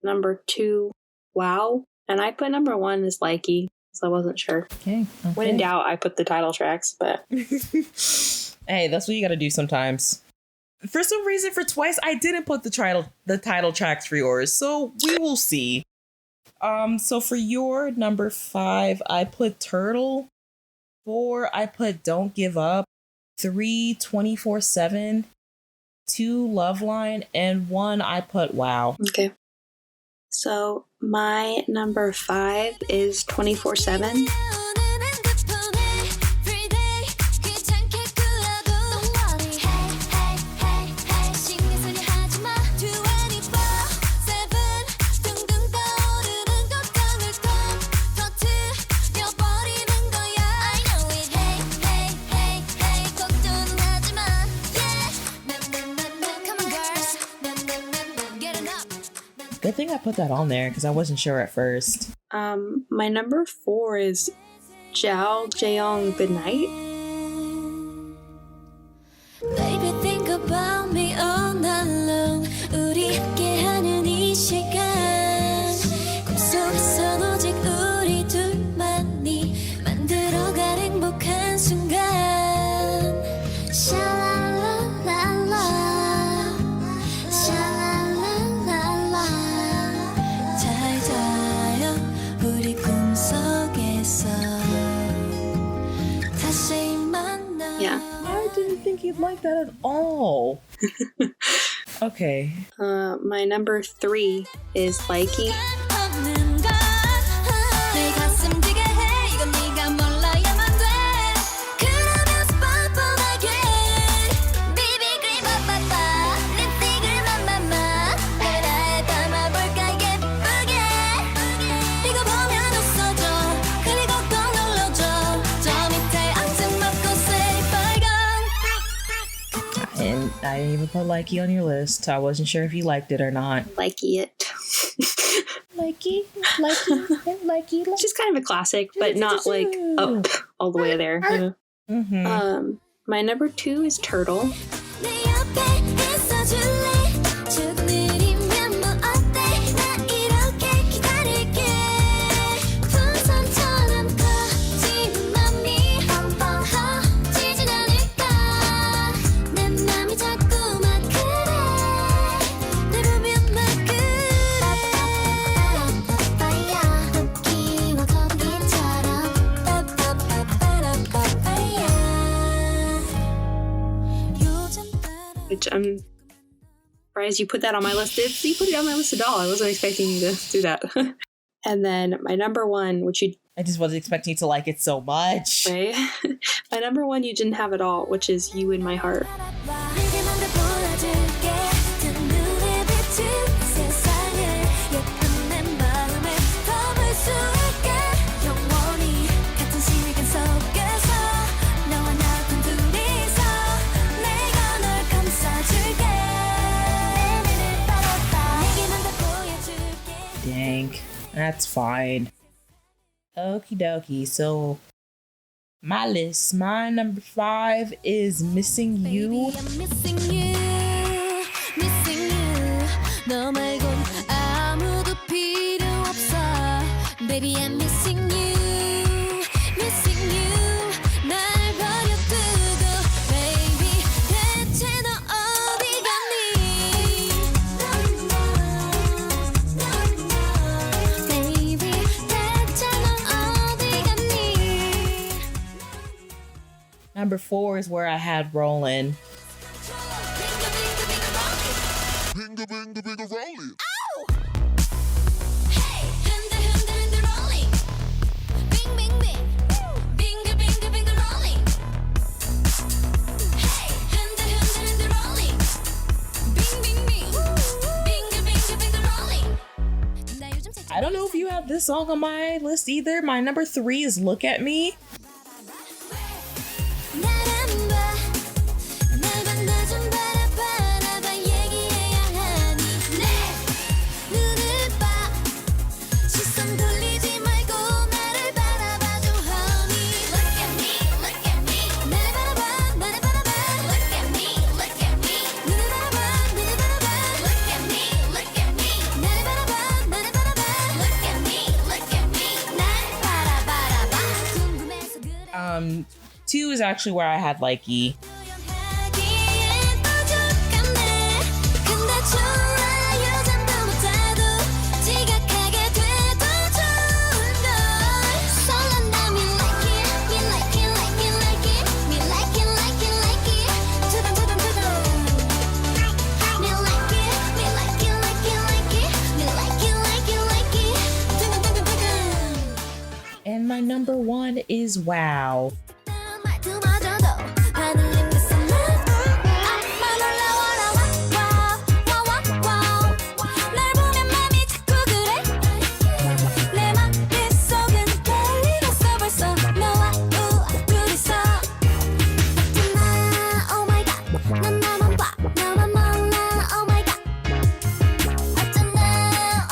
Number 2, Wow. And I put number 1 as Likey, so I wasn't sure. Okay. When in doubt, I put the title tracks, but... Hey, that's what you gotta do sometimes. For some reason, for Twice, I didn't put the title tracks for yours, so we will see. So for your number 5, I put Turtle. 4, I put Don't Give Up. 3, 24/7. 2, Loveline. And 1, I put Wow. Okay. So my number 5 is 24/7. Good thing I put that on there because I wasn't sure at first. My number 4 is Jao Jeong Good Night. Baby, think about me all night long. 우리 함께하는 이 시간. 꿈속에선 오직 우리 둘만이 만들어갈 행복한 순간. Yeah. I didn't think you'd like that at all. Okay. My number 3 is Likey. I didn't even put Likey on your list. I wasn't sure if you liked it or not. Likey it. Likey. It's just kind of a classic, but not like up all the way there. You know? Mm-hmm. My number 2 is Turtle. Which I'm surprised you put that on my list. You put it on my list at all. I wasn't expecting you to do that. And then my number 1, which you... I just wasn't expecting you to like it so much. Right? My number 1 you didn't have at all, which is You in My Heart. Dang, that's fine. Okie dokie. So my list, my number 5 is Missing You. Baby, I'm missing you, missing you. 너 말곤 아무도 필요 없어. Baby, I'm missing you, missing you. 날 버려두고, baby, 대체 너 어디 갔니? Baby, 대체 너 어디 갔니? Number 4 is where I had Rollin'. Bingo, bingo, bingo, rolling. Hey, 흔들 흔들 흔들 rolling. Bing bing bing. Bingo bingo bingo rolling. Hey, 흔들 흔들 흔들 rolling. Bing bing bing. Bingo bingo bingo rolling. 나 요즘 I don't know if you have this song on my list either. My number 3 is Look at Me. 나란 봐. 날 만나 좀 바라봐 얘기해야 하니. 내 눈을 봐. 시선 돌리지 말고 나를 바라봐줘 honey. Look at me, look at me. 나를 바라봐, 나를 바라봐. Look at me, look at me. 눈을 바라봐, 눈을 바라봐. Look at me, look at me. 나를 바라봐, 나를 바라봐. Look at me, look at me. 날 바라봐라봐. 궁금해서 그래. 2 is actually where I had Likey. 조용하기엔 부족하네. 근데 좋아 요즘도 못해도 지각하게 돼도 좋은걸. 설렌다 me like it, me like it, like it, like it. Me like it, like it, like it. 두근 두근 두근. Me like it, me like it, like it, like it. Me like it, like it, like it. 두근 두근 두근. And my number 1 is Wow. 말투마저도 하늘님 그 앞만 올라와라 와와와와와 날 보면 맘이 자꾸 그래 내 머릿속은 떨리겠어 벌써 너와 둘이서 어쩌나 oh my god 난 나만 봐 나만 몰라 oh my god 어쩌나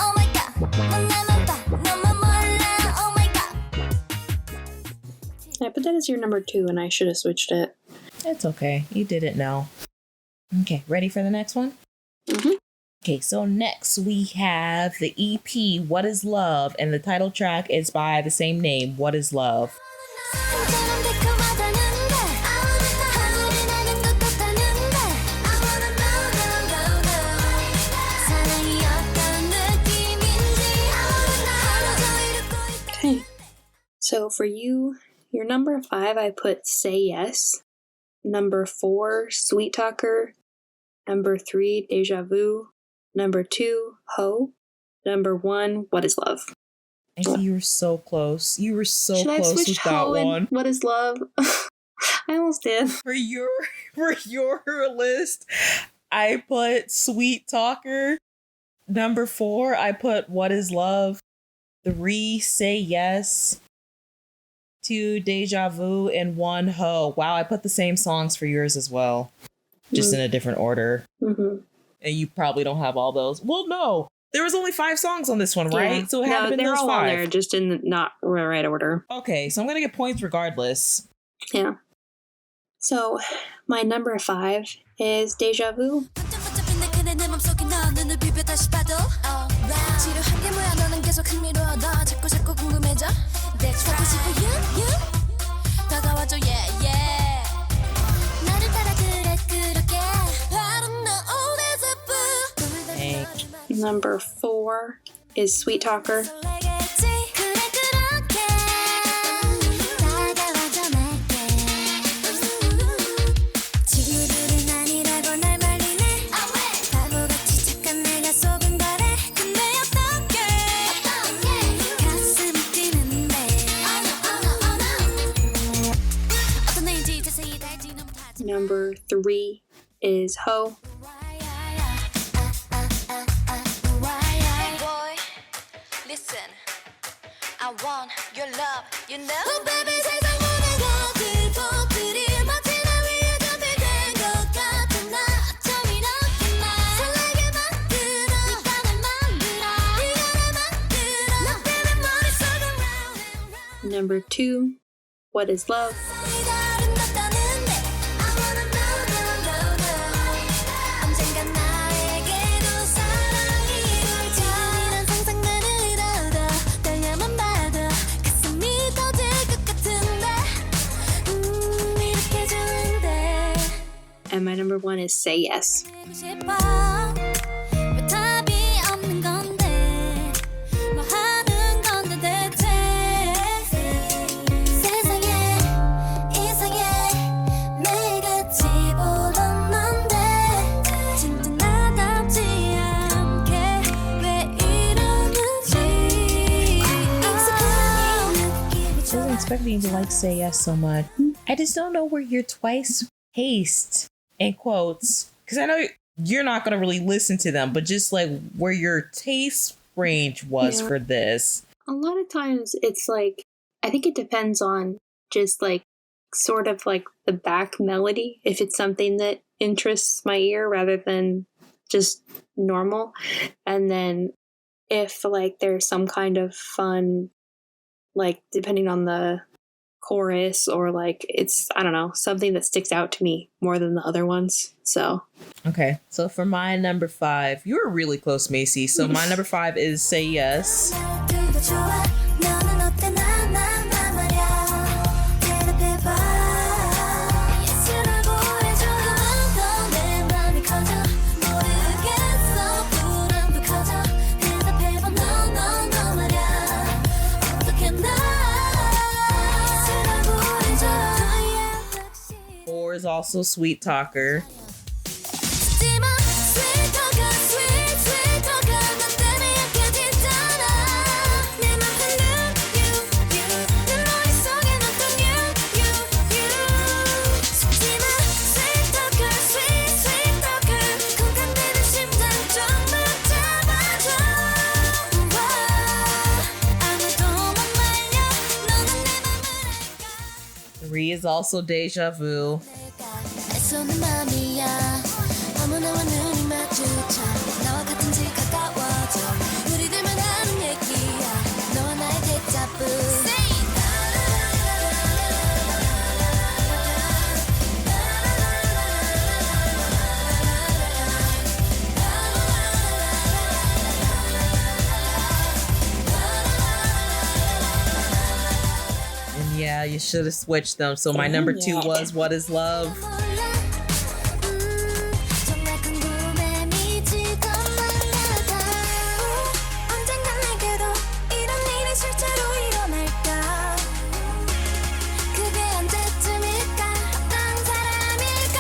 oh my god 난 나만 봐 너만 몰라 oh my god. I put that as your number 2, and I should have switched it. It's okay. You didn't know. Okay, ready for the next one? Mm-hmm. Okay, so next we have the EP, What is Love? And the title track is by the same name, What is Love? 사랑처럼 달콤하다는데 하늘이 나는 똑같다는데 I wanna know 사랑이 어떤 느낌인지 I wanna know Okay. So for you, your number 5, I put Say Yes. Number 4, Sweet Talker. Number 3, Deja Vu. Number 2, Ho. Number 1, What is Love? I see you were so close. You were so Should I have close with switched that Ho and one. What is Love? I almost did. For your list, I put Sweet Talker. Number 4, I put What is Love? 3, Say Yes. 2, Deja Vu, and 1, Ho. Wow, I put the same songs for yours as well. just in a different order. Mm-hmm. And you probably don't have all those. Well, no. There was only 5 songs on this one, right? Yeah. So it had been they're those all 5. on there, just in the not right order. Okay, so I'm going to get points regardless. Yeah. So my number 5 is Deja Vu. 반짝반짝빛 그대 내 맘속에 너 눈을 비벼 다시 봐도 지루한 게 뭐야 너는 계속 흥미로워 너 자꾸 궁금해져 That's why 싶어 you 다가와줘 yeah yeah 나를 따라 그래 그렇게 바로 너 oh there's a boo Hey. Number 4 is Sweet Talker. 설레겠지 그래 그렇게 다가와줘 내게 친구들은 아니라고 날 말리네 바보같이 착한 내가 속은 거래 근데 어떡해 가슴이 뛰는데 어떤 애인지 자세히 달지 너무 타지 Number 3 is Ho. Boy, listen. I want your love, you know. Oh baby, 세상 모든 것들 꽃들이 마치 나 위에 담비된 것 같은 나 어쩜 이렇게 날 설레게 만들어 네가 날 만들어 네가 날 만들어 너 때문에 머릿속은 round and round Number 2, What is Love? 소리 다른 것 같다는데 I wanna know 언젠간 나에게도 사랑이 돌지 이런 상상만으로도 떨려만 봐도 가슴이 터질 것 같은데 이렇게 좋은데 And my number 1 is Say Yes. 알고 싶어 왜 답이 없는 건데 뭐 하는 건데 대체 세상에 이상해 매일같이 보던 넌데 진짜 나답지 않게 왜 이러는지 익숙한 느낌이 I wasn't expecting you to like Say Yes so much. I just don't know where your Twice taste, in quotes, because I know you're not going to really listen to them, but just like where your taste range was Yeah. for this. A lot of times it's like, I think it depends on just like sort of like the back melody, if it's something that interests my ear rather than just normal. And then if like there's some kind of fun, like depending on the chorus or like it's, I don't know, something that sticks out to me more than the other ones. So Okay, so for my number 5, you were really close, Macy. So my number 5 is Say Yes. 그거 좋아 너는 어때 난 말야 대답해봐 예스라고 해줘 그만 더 내 맘이 커져 모르겠어 불안도 커져 대답해봐 no 말야 어떻게 나 예스라고 해줘 연락시 4 is also Sweet Talker. 하지마 sweet talker sweet talker 너 때문에 약해지잖아 내 맘 흔들려 내 머릿속에 어떤 you 속지마 sweet talker sweet talker 공감되는 심장 좀만 잡아줘 아무도 못 말려 너는 내 맘을 알까 3 is also Deja Vu. 애쓰는 맘이야 아무나와 눈이 마주쳐 나와 같은지 가까워져 우리들만 하는 얘기야 너와 나의 데자부 And yeah, you should have switched them. So my number 2 was What is Love. 정말 궁금해 미치고만 하다 언젠간 내게도 이런 일이 실제로 일어날까 그게 언제쯤일까 어떤 사람일까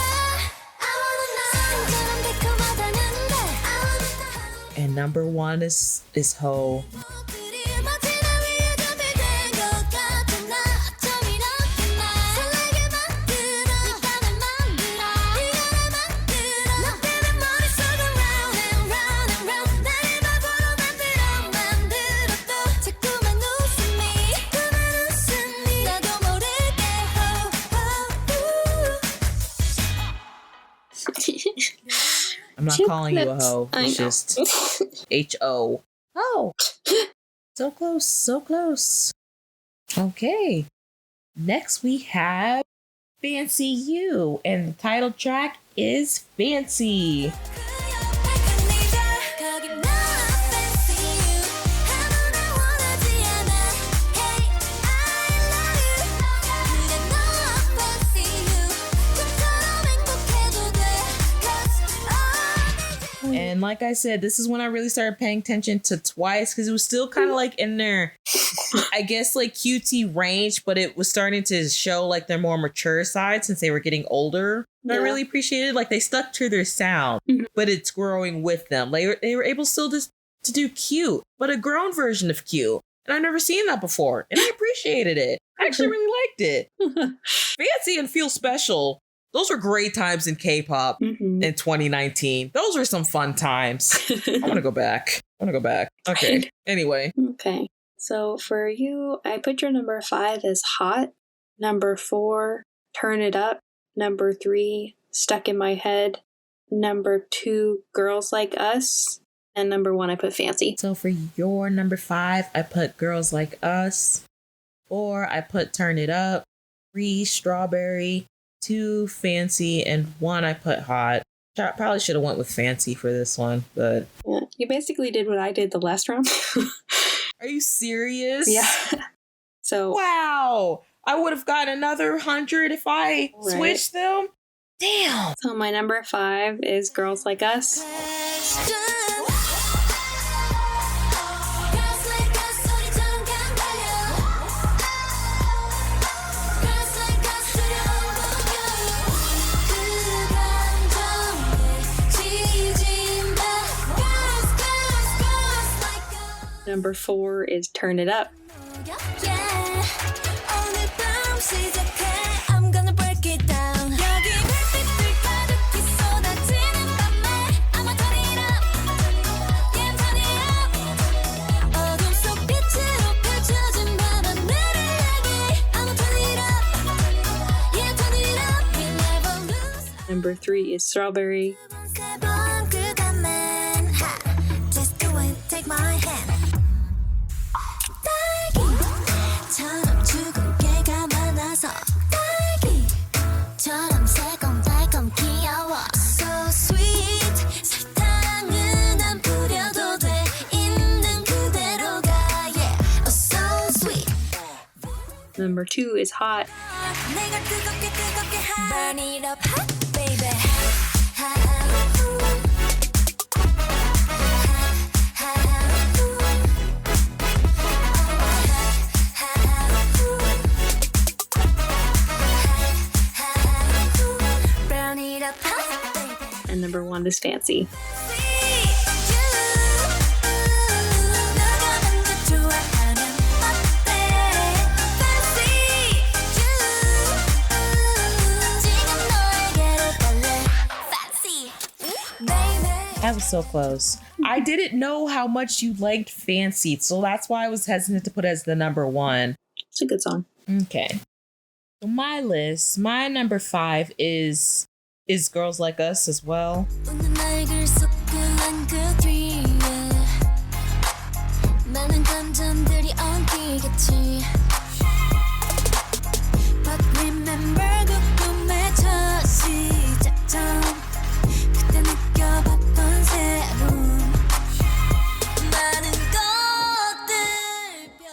I wanna know 진짜로 달콤하다는데 I wanna know And number 1 is Ho. 꽃들이 마치 나 위에 담비된 것 같은 나 어쩜 이렇게 날 설레게 만들어 네가 날 만들어 네가 날 만들어 너 때문에 머릿속은 round and round and round 나를 바보로 만들어 또 자꾸만 웃음이 나도 모르게 I'm not calling you a hoe. It's just H-O. Oh, so close, so close. Okay. Next we have Fancy You, and the title track is Fancy. And like I said, this is when I really started paying attention to Twice, because it was still kind of like in their, I guess, like QT range, but it was starting to show like their more mature side since they were getting older. Yeah. I really appreciated, like, they stuck to their sound, but it's growing with them. They were able still to do cute, but a grown version of cute. And I've never seen that before, and I appreciated it. I actually really liked it. Fancy and Feel Special. Those were great times in K-pop in 2019. Those were some fun times. I want to go back. Okay. Anyway. Okay. So for you, I put your number 5 as Hot. Number 4, Turn It Up. Number 3, Stuck in My Head. Number 2, Girls Like Us. And number 1, I put Fancy. So for your number 5, I put Girls Like Us. 4, I put Turn It Up. 3, Strawberry. 2, Fancy, and 1, I put Hot. I probably should have went with Fancy for this one, but... Yeah, you basically did what I did the last round. Are you serious? Yeah. So... Wow! I would have gotten another 100 if I switched them? Damn! So my number 5 is Girls Like Us. Number 4 is Turn It Up. Number 3 is Strawberry. Number 2 is Hot. Burn it up, baby. And number 1 is Fancy. That was so close. I didn't know how much you liked Fancy, so that's why I was hesitant to put it as the number 1. It's a good song. Okay. So my list, my number 5 is Girls Like Us as well.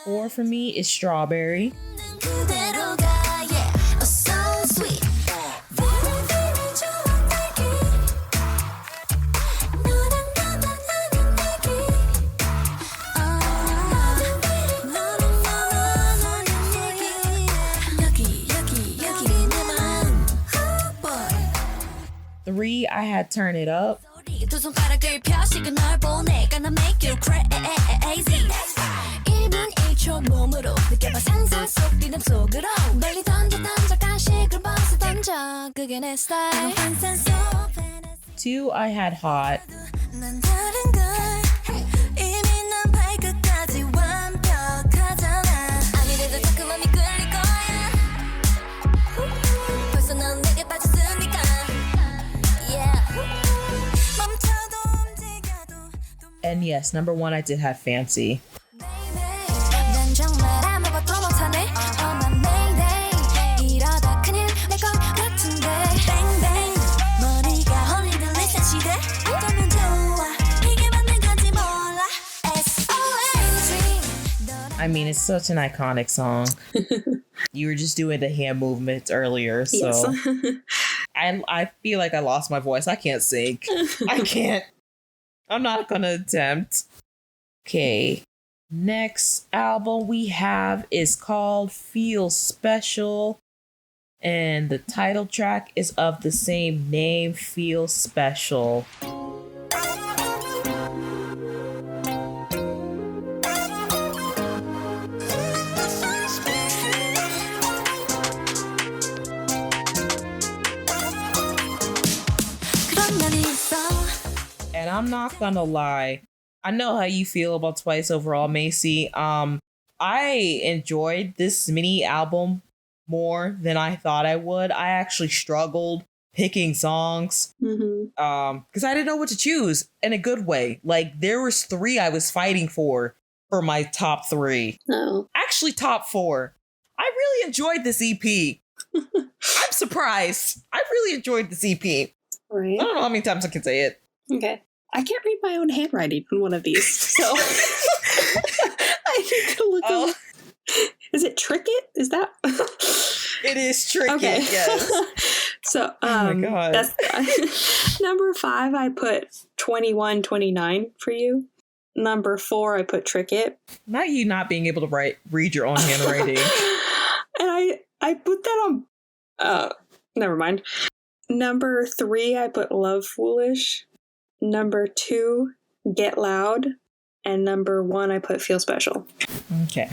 Four for me is Strawberry. Three, I had Turn It Up. Two, I had Hot. And yes, number one, I did have Fancy. 난 정말 아무것도 못하네 엄한 mayday 이러다 큰일 날 것 같은데 bang bang 머리가 홀리는 리셋 시대 어쩌면 좋아 이게 맞는 건지 몰라 SOS I mean, it's such an iconic song. You were just doing the hand movements earlier, so Yes. I feel like I lost my voice. I can't sing. I can't. I'm not gonna attempt. Okay. Next album we have is called Feel Special. And the title track is of the same name, Feel Special. 그런 날이 있어 And I'm not gonna lie, I know how you feel about Twice overall, Macy. I enjoyed this mini album more than I thought I would. I actually struggled picking songs Mm-hmm. because I didn't know what to choose in a good way. Like there was 3 I was fighting for my top 3. Oh. Actually, top 4. I really enjoyed this EP. I'm surprised. I really enjoyed this EP. I Right. don't know how many times I can say it. Okay. I can't read my own handwriting in one of these, so I need to look Oh. up. Is it Tricket? Is that? It is tricky, Okay. yes. So, Oh my God. that's number 5. I put 2129 for you. Number 4, I put Tricket, Not you not being able to read your own handwriting. and I put that on. Never mind. Number 3, I put Love Foolish. Number 2, Get Loud, and number 1, I put Feel Special. Okay.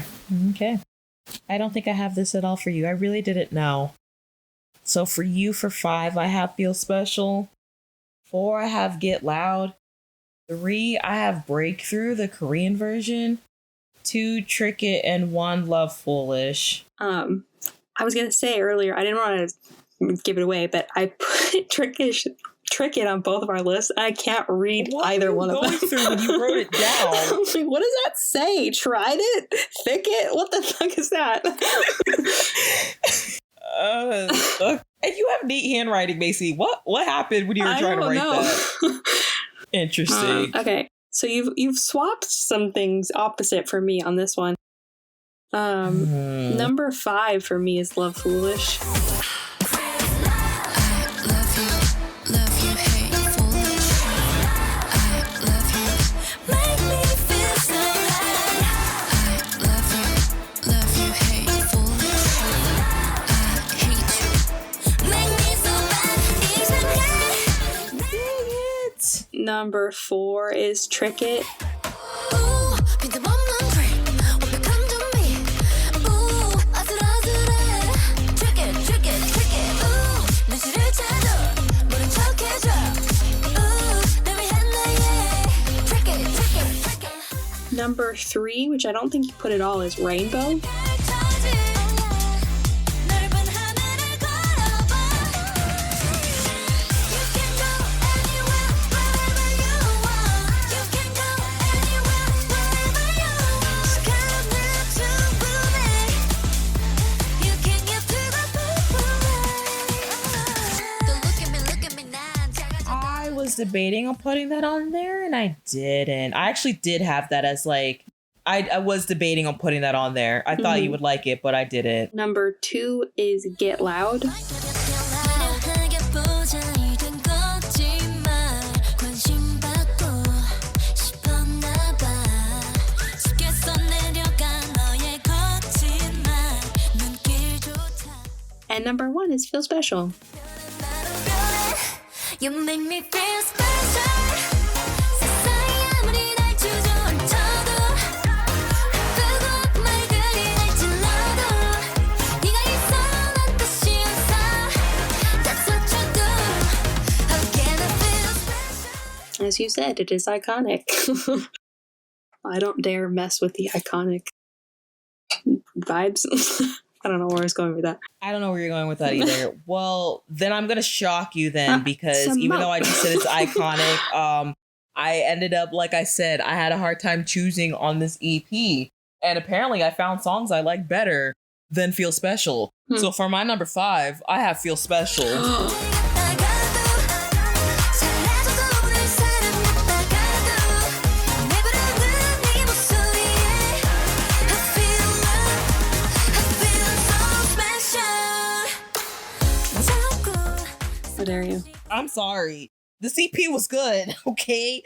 I don't think I have this at all for you. I really didn't know. So for you, for 5, I have Feel Special. 4, I have Get Loud. 3, I have Breakthrough, the Korean version. 2, Trick It, and 1, Love Foolish. I was gonna say earlier, I didn't want to give it away, but I put Trick It on both of our lists. And I can't read What either were one you of them. going through when you wrote it down? I was like, what does that say? Tried it? Thicket? What the fuck is that? And you have neat handwriting, Macy. What happened when you were I trying to don't write know. that? Interesting. Okay, so you've swapped some things opposite for me on this one. Number 5 for me is Love Foolish. Make me feel so right. Love you, hate foolish. I hate you. Make me so bad. Dang it. Number 4 is Trick It. Ooh, 빈틈없는 creep. 완벽한 좀비. Ooh, 아슬아슬해. Trick it. Ooh, 눈치를 채줘. 모른 척해줘. Ooh, 널 위한 나의 Trick it. Number 3, which I don't think you put at all, is Rainbow. 넓은 하늘을 걸어봐. You can go anywhere, wherever you want. You can go anywhere, wherever you want. 시간은 충분해. You can get to the 또 look at me, 난 작아졌다. I was debating on putting that on there, and I didn't. I actually did have that as like, I was debating on putting that on there. I thought you would like it, but I didn't. Number 2 is Get Loud. 화려하게 보자 이젠 걷지마 관심 받고 싶었나 봐 쉽게 써내려가 너의 거친 말 눈길조차 And number 1 is Feel Special. You make me feel special 세상이 아무리 날 주저앉혀도 뜨거운 말들이 날 찔러도 네가 있어 난 뜻이 없어 That's what you do How can I feel special As you said, it is iconic. I don't dare mess with the iconic vibes. I don't know where I was going with that. I don't know where you're going with that either. Well, then I'm gonna shock you then, because some even more. though I just said it's iconic, I ended up, like I said, I had a hard time choosing on this EP. And apparently I found songs I like better than Feel Special. So for my number 5, I have Feel Special. How dare you? I'm sorry. The CP was good, okay?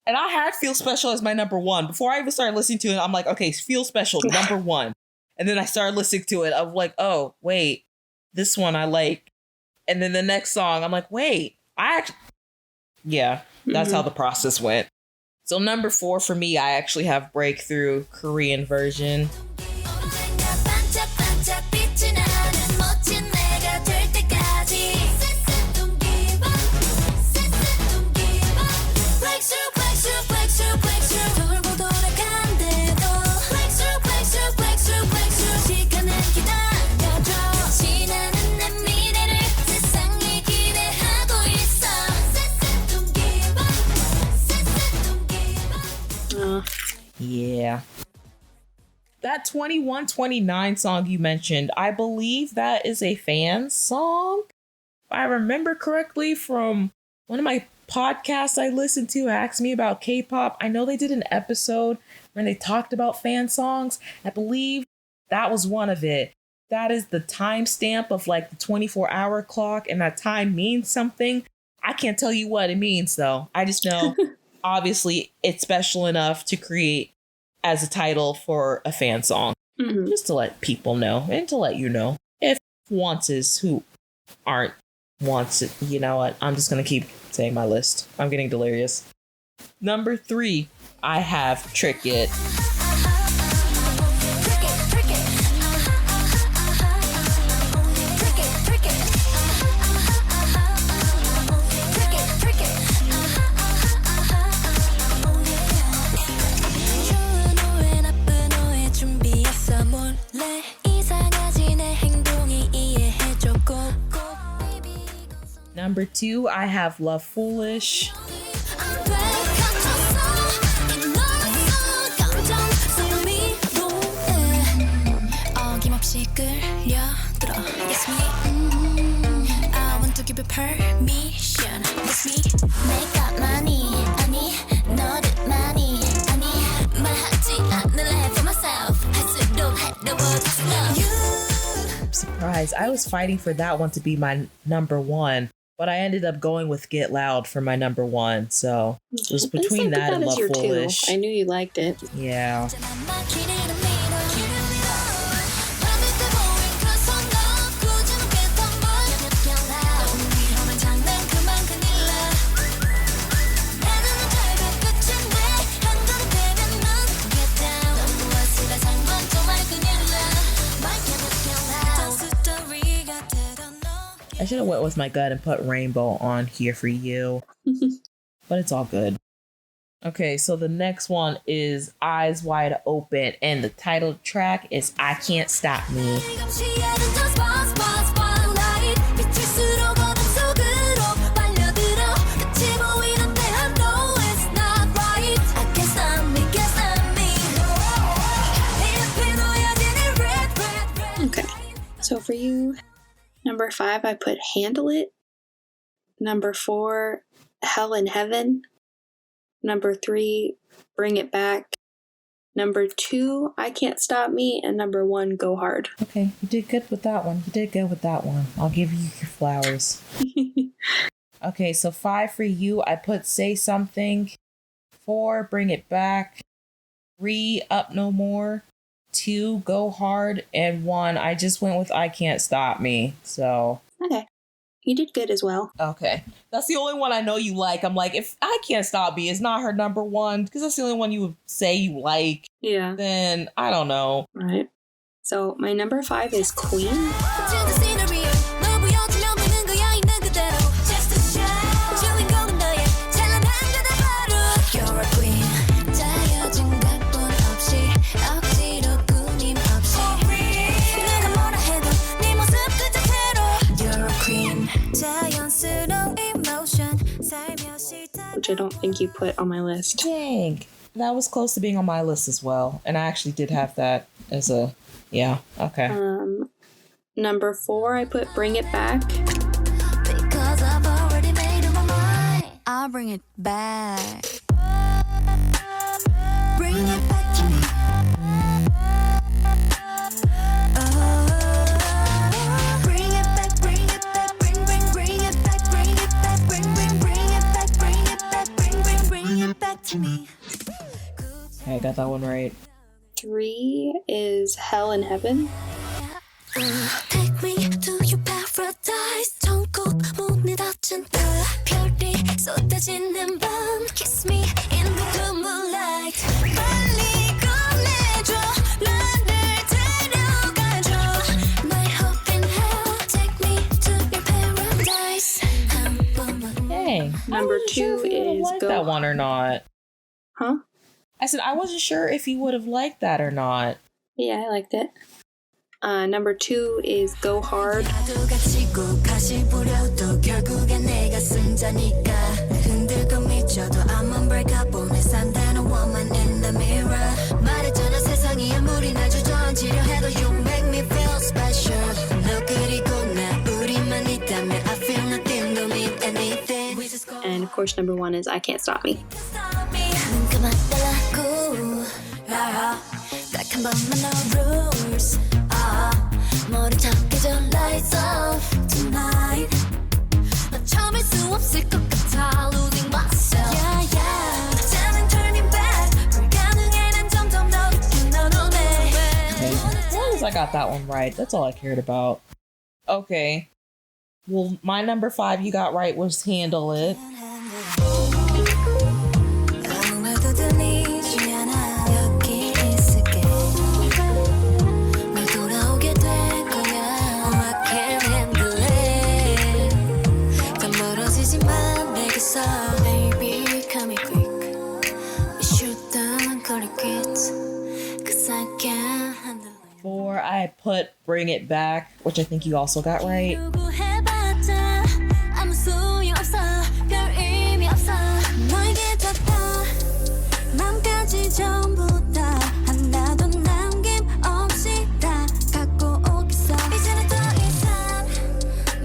And I had Feel Special as my number 1. Before I even started listening to it, I'm like, okay, Feel Special, number 1. And then I started listening to it. I'm like, oh, wait, this one I like. And then the next song, I'm like, wait, yeah, that's how the process went. So number 4 for me, I actually have Breakthrough, Korean version. Yeah. That 2129 song you mentioned, I believe that is a fan song. If I remember correctly from one of my podcasts I listened to asked me about K-pop. I know they did an episode when they talked about fan songs. I believe that was one of it. That is the timestamp of like the 24-hour clock, and that time means something. I can't tell you what it means though. I just know obviously it's special enough to create as a title for a fan song. Just to let people know and to let you know if wantses who aren't wants it. You know what? I'm just going to keep saying my list. I'm getting delirious. Number 3, I have Trick It. Number 2, I have Love Foolish. I'm surprised. I was fighting for that one to be my number 1. But I ended up going with Get Loud for my number 1. So it was between that and Love Foolish. 2. I knew you liked it. Yeah. I should have went with my gut and put Rainbow on here for you. But it's all good. Okay, so the next one is Eyes Wide Open, and the title track is I Can't Stop Me. Okay, so for you, number 5, I put Handle It. Number 4, Hell in Heaven. Number 3, Bring It Back. Number 2, I Can't Stop Me. And number 1, Go Hard. Okay, you did good with that one. I'll give you your flowers. Okay, so 5 for you, I put Say Something. 4, Bring It Back. 3, Up No More. 2, Go Hard. And 1, I just went with I Can't Stop Me. So. Okay. You did good as well. Okay. That's the only one I know you like. I'm like, if I Can't Stop Me is not her number 1, because that's the only one you would say you like, Yeah. then I don't know. Right. So my number 5 is Queen. which I don't think you put on my list. Dang. That was close to being on my list as well. And I actually did have that as a, yeah, okay. Number 4, I put Bring It Back. Because I've already made up my mind. I'll bring it back. Bring it back to me. Bring it back, bring it back, bring it back, bring it back, bring it back, bring it back, bring it back to me. Okay, I got that one right. 3 is Hell and Heaven. Take me to your paradise. 전국 문이 닫힌 그 별이 쏟아지는 밤. Kiss me in the moonlight. 빨리 꺼내줘. 나를 데려가줘. My hope in hell. Take me to your paradise. 한 번만. Dang. Number I wasn't sure 2 if you would've is liked Go. that one or not. Huh? I said I wasn't sure if you would have liked that or not. Yeah, I liked it. Number 2 is Go Hard. 나도 갇히고 가시 부려도 결국엔 내가 승자니까 흔들고 미쳐도 I'm unbreakable 내 상대는 woman in the mirror 말했잖아 세상이 아무리 날 주저앉히려 해도 You make me feel special 너 그리고 나 우리만 있다면 I feel nothing don't mean anything We just go And of course, number 1 is I Can't Stop Me. stop me 눈 그만 달라고 딱 한 번만 no rules 머리 잡히죠 lights off tonight 난 참을 수 없을 것 같아 losing myself yeah yeah 어쩌면 turning back 불가능해 난 점점 더 깊은 너 눈에 Okay. As long as I got that one right, that's all I cared about. Okay. Well, my number 5 you got right was Handle It. 아무 말도 들리지 않아 여기 있을게 널 돌아오게 될 거야 I can't handle it 더 멀어지지만 내게서 Baby come here quick We should done call it quits Cause I can't handle it 4, I put Bring It Back, which I think you also got right. 요구해봤자 아무 소용없어 별 의미 없어 너에게 줬다 맘까지 전부 다 하나도 남김없이 다 갖고 오겠어 이제는 더 이상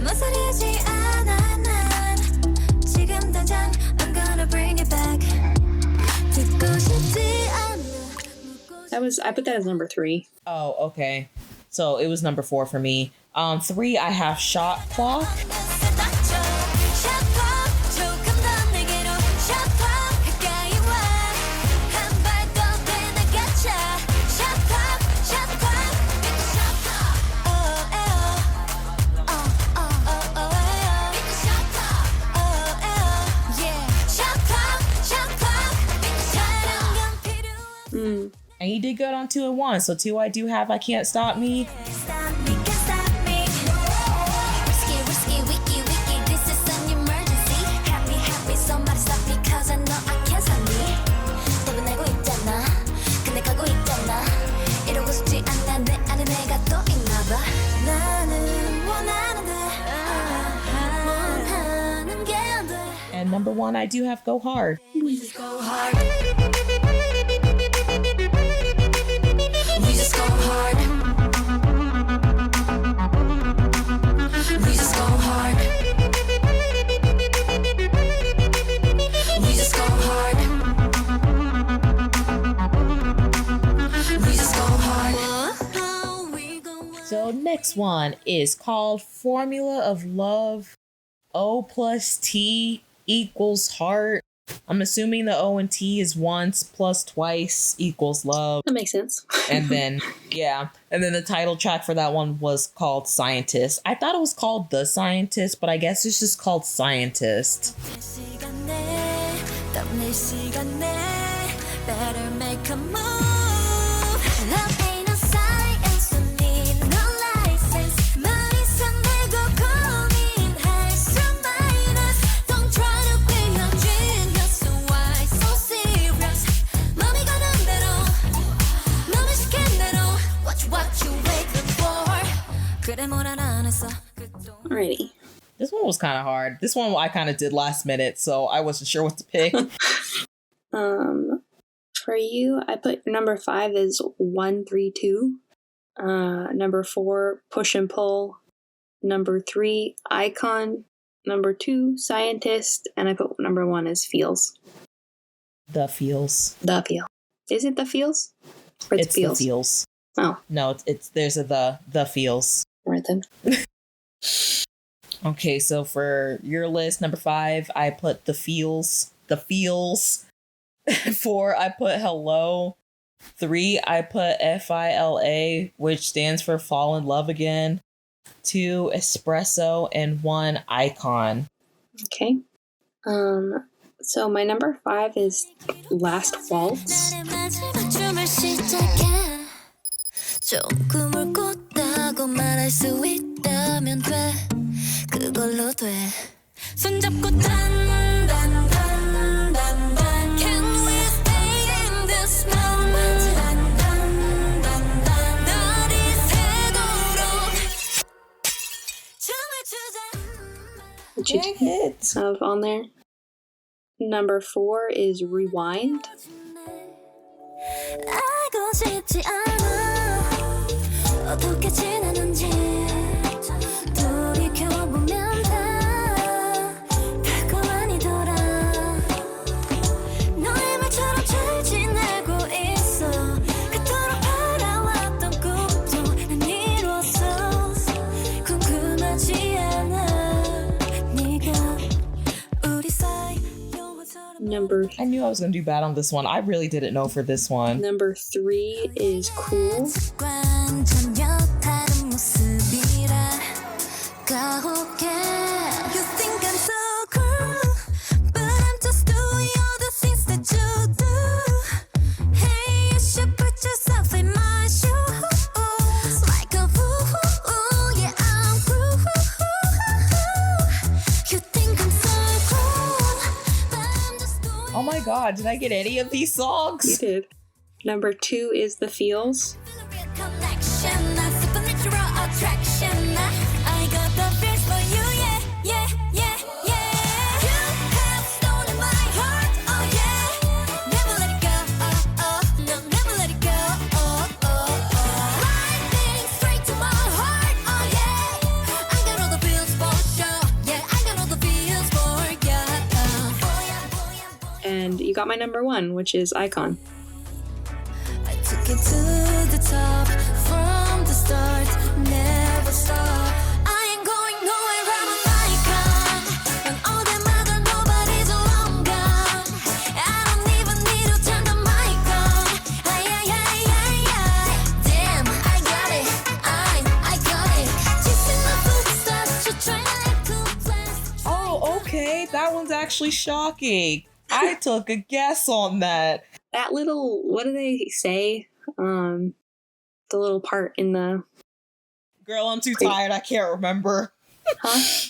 망설이지 않아 난 지금 당장 I'm gonna bring it back 듣고 싶지 않아 I put that as number 3. Oh, okay. So it was number 4 for me. 3, I have Shot Clock. And you did good on 2 and 1. So 2, I do have I Can't Stop Me. And number 1, I do have Go Hard. We just go hard. We just go hard. We just go hard. We just go hard. We just go hard. So next one is called Formula of Love. O plus T equals heart. I'm assuming the O and T is once plus twice equals love. That makes sense. And then, yeah. And then the title track for that one was called Scientist. I thought it was called The Scientist, but I guess it's just called Scientist. Better make a move. Love ain't a science, you need no license. 머리서 내고 고민할 수 minus. Don't try to be a genius, why so serious? 맘이 가는 대로, 맘이 시킨 대로. What you waiting for? 그래 뭘 안 했어. Alrighty. This one was kind of hard. This one I kind of did last minute, so I wasn't sure what to pick. For you, I put number 5 is 132. Number 4, Push and Pull. Number 3, Icon. Number 2, Scientist. And I put number 1 is Feels. The Feels. The Feel. Is it The Feels? Or It's Feels? The Feels. Oh. No, it's there's a the Feels. Right then. Okay, so for your list, number 5, I put The Feels. The Feels. 4, I put Hello. 3, I put FILA, which stands for Fall in Love Again. 2, Espresso. And 1, Icon. Okay. So my number 5 is Last Waltz. 나의 마지막 춤을 시작해 좀 꿈을 꿨다고 말할 수 있다면 돼 그걸로 돼 손잡고 단단단단단 Can we stay in this moment 단단단단 날이 새도록 춤을 추자 Which you Dang it. have on there. Number 4 is Rewind. 알고 싶지 않아 어떻게 지내는지 돌이켜보면 다 달콤하니 돌아 너의 말처럼 잘 지내고 있어 그토록 바라왔던 꿈도 난 이뤘어 궁금하지 않아 네가 우리 사이 영화처럼 Number I knew I was going to do bad on this one. I really didn't know for this one. Number 3 is Cool. 습관 전혀 다른 모습이라 가혹해 You think I'm so cool But I'm just doing all the things that you do Hey, you should put yourself in my shoes Like a fool, yeah, I'm cool You think I'm so cool But I'm just doing Oh my god, did I get any of these You songs? did. Number 2 is The Feels. Connection, a supernatural attraction. I got the feels for you, yeah, yeah, yeah, yeah. You have stolen my heart, oh yeah. Never let it go, oh oh, no, never let it go, oh oh oh. Right beating straight to my heart, oh yeah. I got all the feels for sure, yeah. I got all the feels for ya. And you got my number 1, which is Icon. I took it to the top from the start, never stop. I ain't going nowhere, I'm an icon. When all that matter, nobody's long gone. I don't even need to turn the mic on. Ay, ay, ay, ay, ay. Damn, I got it. I got it. Chasing my footsteps, you're trying to act complex. Oh, okay. That one's actually shocking. I took a guess on that. That little, what do they say? The little part in the, Girl, I'm too tired. I can't remember. huh?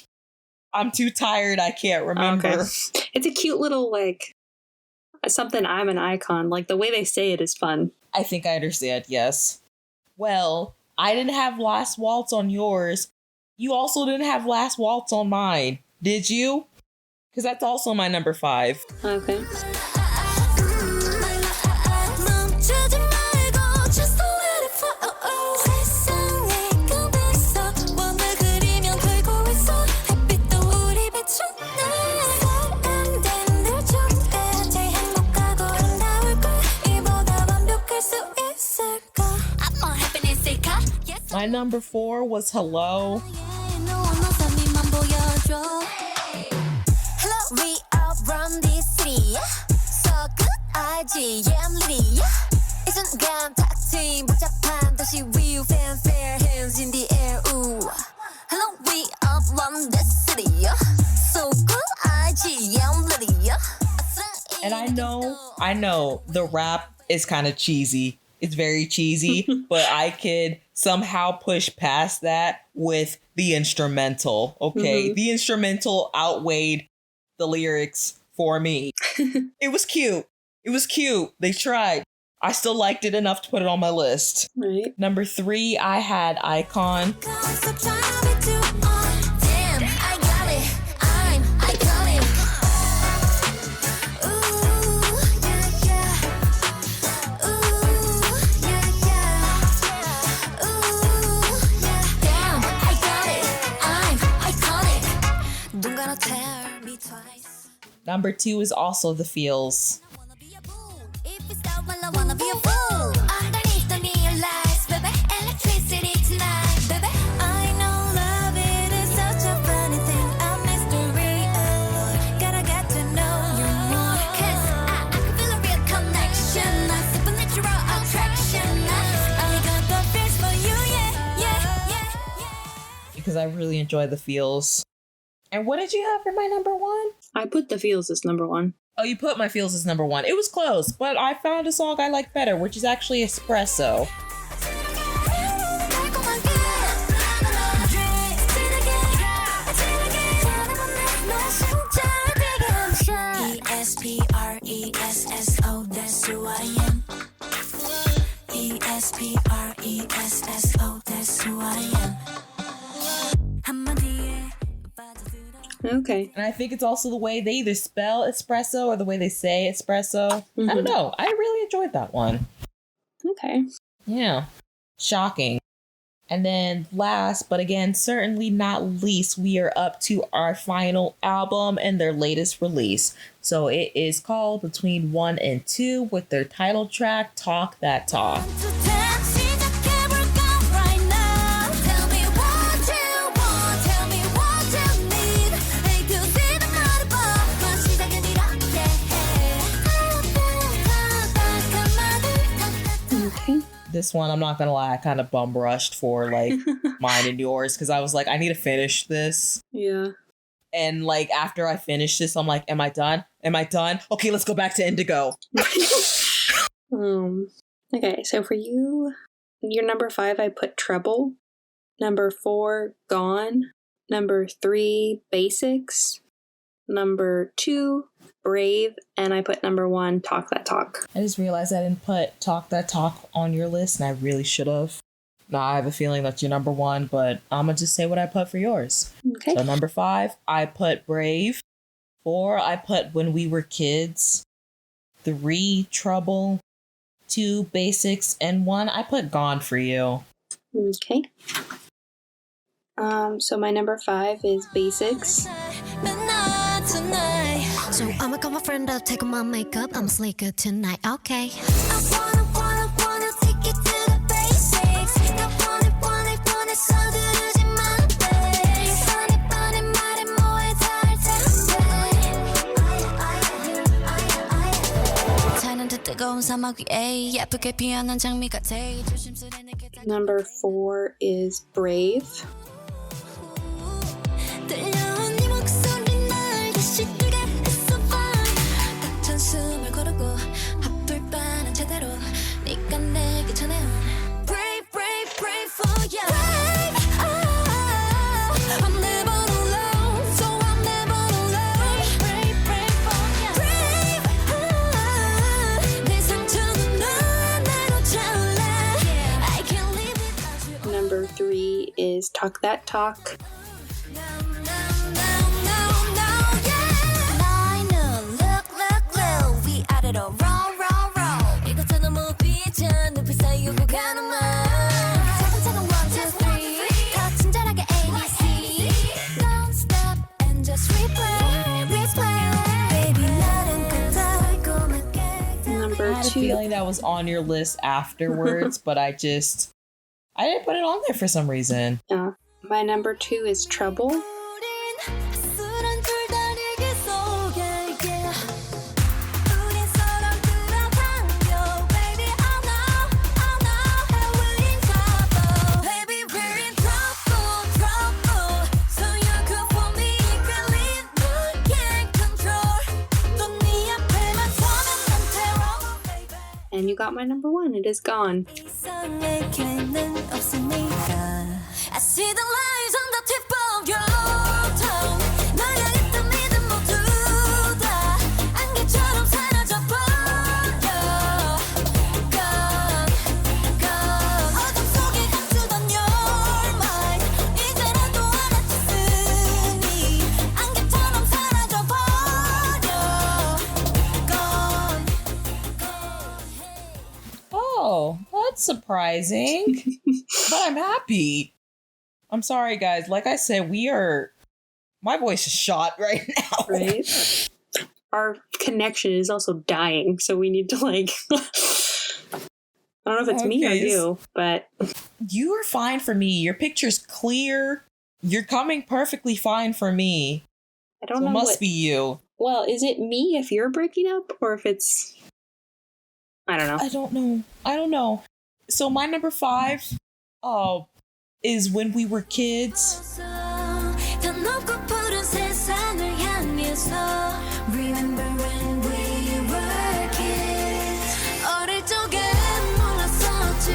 I'm too tired. I can't remember. Okay. It's a cute little, like, something I'm an icon. Like, the way they say it is fun. I think I understand, yes. Well, I didn't have Last Waltz on yours. You also didn't have Last Waltz on mine, did you? Because that's also my number 5. Okay. 멈추지 말고 just let it fall. 세상에 끝에서 원을 그리면 되고 있어. 햇빛도 우리 비추네. 사람된 늘 좋게 제일 행복하고 아름다울 걸. 이보다 완벽할 수 있을까? I'm more happiness일까? Yes. My number 4 was Hello. 너와 삶이만 보여줘. Hello, we are from this city. So good, IGM Liddy. 이 순간 탁 트인 복잡한 도시 view, fanfare, hands in the air. Ooh. Hello, we are from this city. So good, IGM Liddy. And I know the rap is kind of cheesy. It's very cheesy, but I could somehow push past that with the instrumental. Okay, the instrumental outweighed the lyrics for me. It was cute. It was cute. They tried. I still liked it enough to put it on my list. Right. Number 3, I had Icon. Damn, I got it. I'm gonna tell me twice. Number 2 is also The Feels. I wanna be a fool. If it's down, well, I wanna be a fool. Underneath the neon lights, baby, electricity tonight, baby. I know love, it is such a funny thing, a mystery. Oh, gotta get to know you more. 'Cause I can feel a real connection, a supernatural attraction. I got the feels for you, yeah, yeah, yeah, yeah. Because I really enjoy The Feels. And what did you have for my number 1? I put The Feels as number 1. Oh, you put My Feels as number 1. It was close, but I found a song I like better, which is actually Espresso. ESPRESSO, that's who I am. ESPRESSO, that's who I am. 한마디에 빠져들어. Okay. And I think it's also the way they either spell espresso or the way they say espresso. I don't know. I really enjoyed that one. Okay. Yeah. Shocking. And then last, but again, certainly not least, we are up to our final album and their latest release. So it is called Between 1 and 2 with their title track, Talk That Talk. Okay. This one, I'm not gonna lie, I kind of bum rushed for like mine and yours because I was like, I need to finish this. Yeah. And like after I finish this, I'm like, am I done? Am I done? Okay, let's go back to Indigo. Okay, so for you, your number 5, I put Treble. Number 4, Gone. Number 3, Basics. Number 2, Brave. And I put number 1, Talk That Talk. I just realized I didn't put Talk That Talk on your list, and I really should have. Now I have a feeling that's your number 1, but I'm gonna just say what I put for yours. Okay. So number 5, I put Brave. 4, I put When We Were Kids. 3, Trouble. 2, Basics. And 1, I put Gone for you. Okay. So my number 5 is Basics. So I'ma call my friend up, take off my makeup. I'm sleeker tonight, okay. I wanna take it to the basics. 나 wanna 서두르지 마, babe. 뻔히 말해 뭐해 닿을 텐데. 타는 듯 뜨거운 사막 위에 예쁘게 피어난 장미 같아. 조심스레 내게 Number 4 is Brave. 들려온 네 목소리 날 다시 뜨게 했어 fine. 꽉찬 숨을 고르고 합불 바는 제대로 네가 내게 전해온 Brave, brave, brave for you. Brave, I'm never alone, so I'm never alone. Brave, brave for you. Brave, 내 상처는 너 하나로 차올라. I can't live without you. Number 3 is Talk That Talk. Number I had a 2. feeling that was on your list afterwards, but I didn't put it on there for some reason. My number 2 is Trouble. And you got my number 1. It is Gone. I see the lies on the tip of your tongue. 널 향했던 믿음 모두 다 안개처럼 사라져버려. Gone, gone. 어둠 속에 감추던 your mind 이제라도 알아챘으니 안개처럼 사라져버려. Gone, gone. Oh, that's surprising. But I'm happy. I'm sorry, guys. Like I said, My voice is shot right now. Right? Our connection is also dying, so we need to like. I don't know if it's me or you, but you are fine for me. Your picture's clear. You're coming perfectly fine for me. I don't know. It must be you. Well, is it me if you're breaking up, or if it's? I don't know. I don't know. So my number 5, is When We Were Kids. 더 높고 푸른 세상을 향해서 Remember when we were kids 어릴 적엔 몰랐었지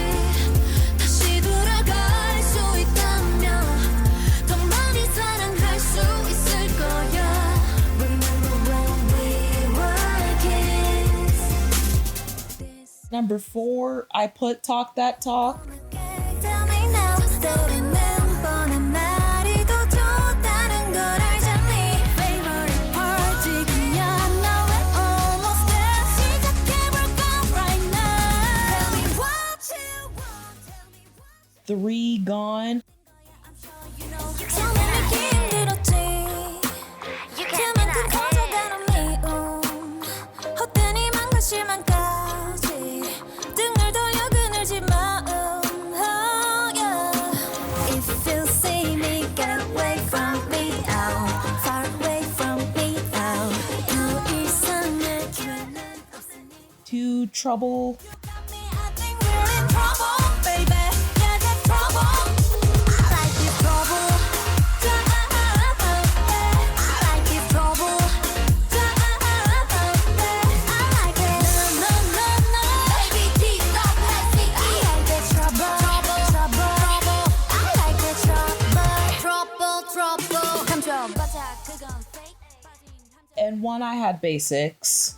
다시 돌아갈 수 있다면 더 많이 사랑할 수 있을 거야 Remember when we were kids Number 4, I put Talk That Talk. Tell me now 떠오르는 뻔한 말이 더 좋다는 걸 알잖니 Favorite part 지금이야 now we're almost there 시작해볼까 right now Tell me what you want Tell me what 3, Gone. I'm sure you know 처음엔 믿기 힘들었지 그만큼 커져가는 미움 헛된 희망과 실망까지 등을 돌려 그늘진 마음 oh yeah It feels samey get away from me now Far away from me now 더 이상의 기회는 없으니 2, Trouble. I think we're in trouble baby yeah that's trouble I like this trouble I like this trouble I like it no no no baby keep up let's see I like this trouble I like this trouble 감춰봐자 그건 fake And 1, I had Basics.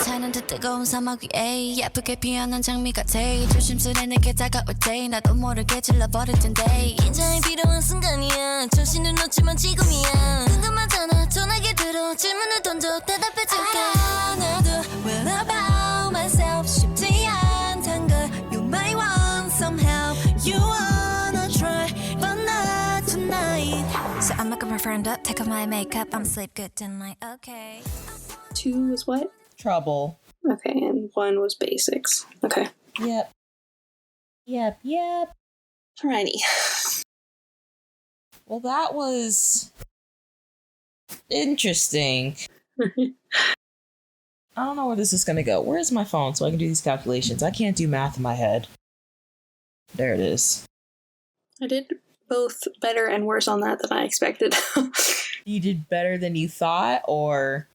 타는 듯 뜨거운 사막 위에 예쁘게 피어난 장미 같아 조심스레 내게 다가올 때 나도 모르게 질러버릴 텐데 인자에 필요한 순간이야 정신을 놓치면 지금이야 궁금하잖아 전화기 들어 질문을 던져 대답해줄게 나도 will about myself 쉽지 않단 걸 You might want some help You wanna try but not tonight So I'ma get my friend up take off my makeup I'm sleep good tonight okay 2 was what? Trouble. Okay, and 1 was Basics. Okay. Yep. Alrighty. Well, that was interesting. I don't know where this is going to go. Where's my phone so I can do these calculations? I can't do math in my head. There it is. I did both better and worse on that than I expected. You did better than you thought, or?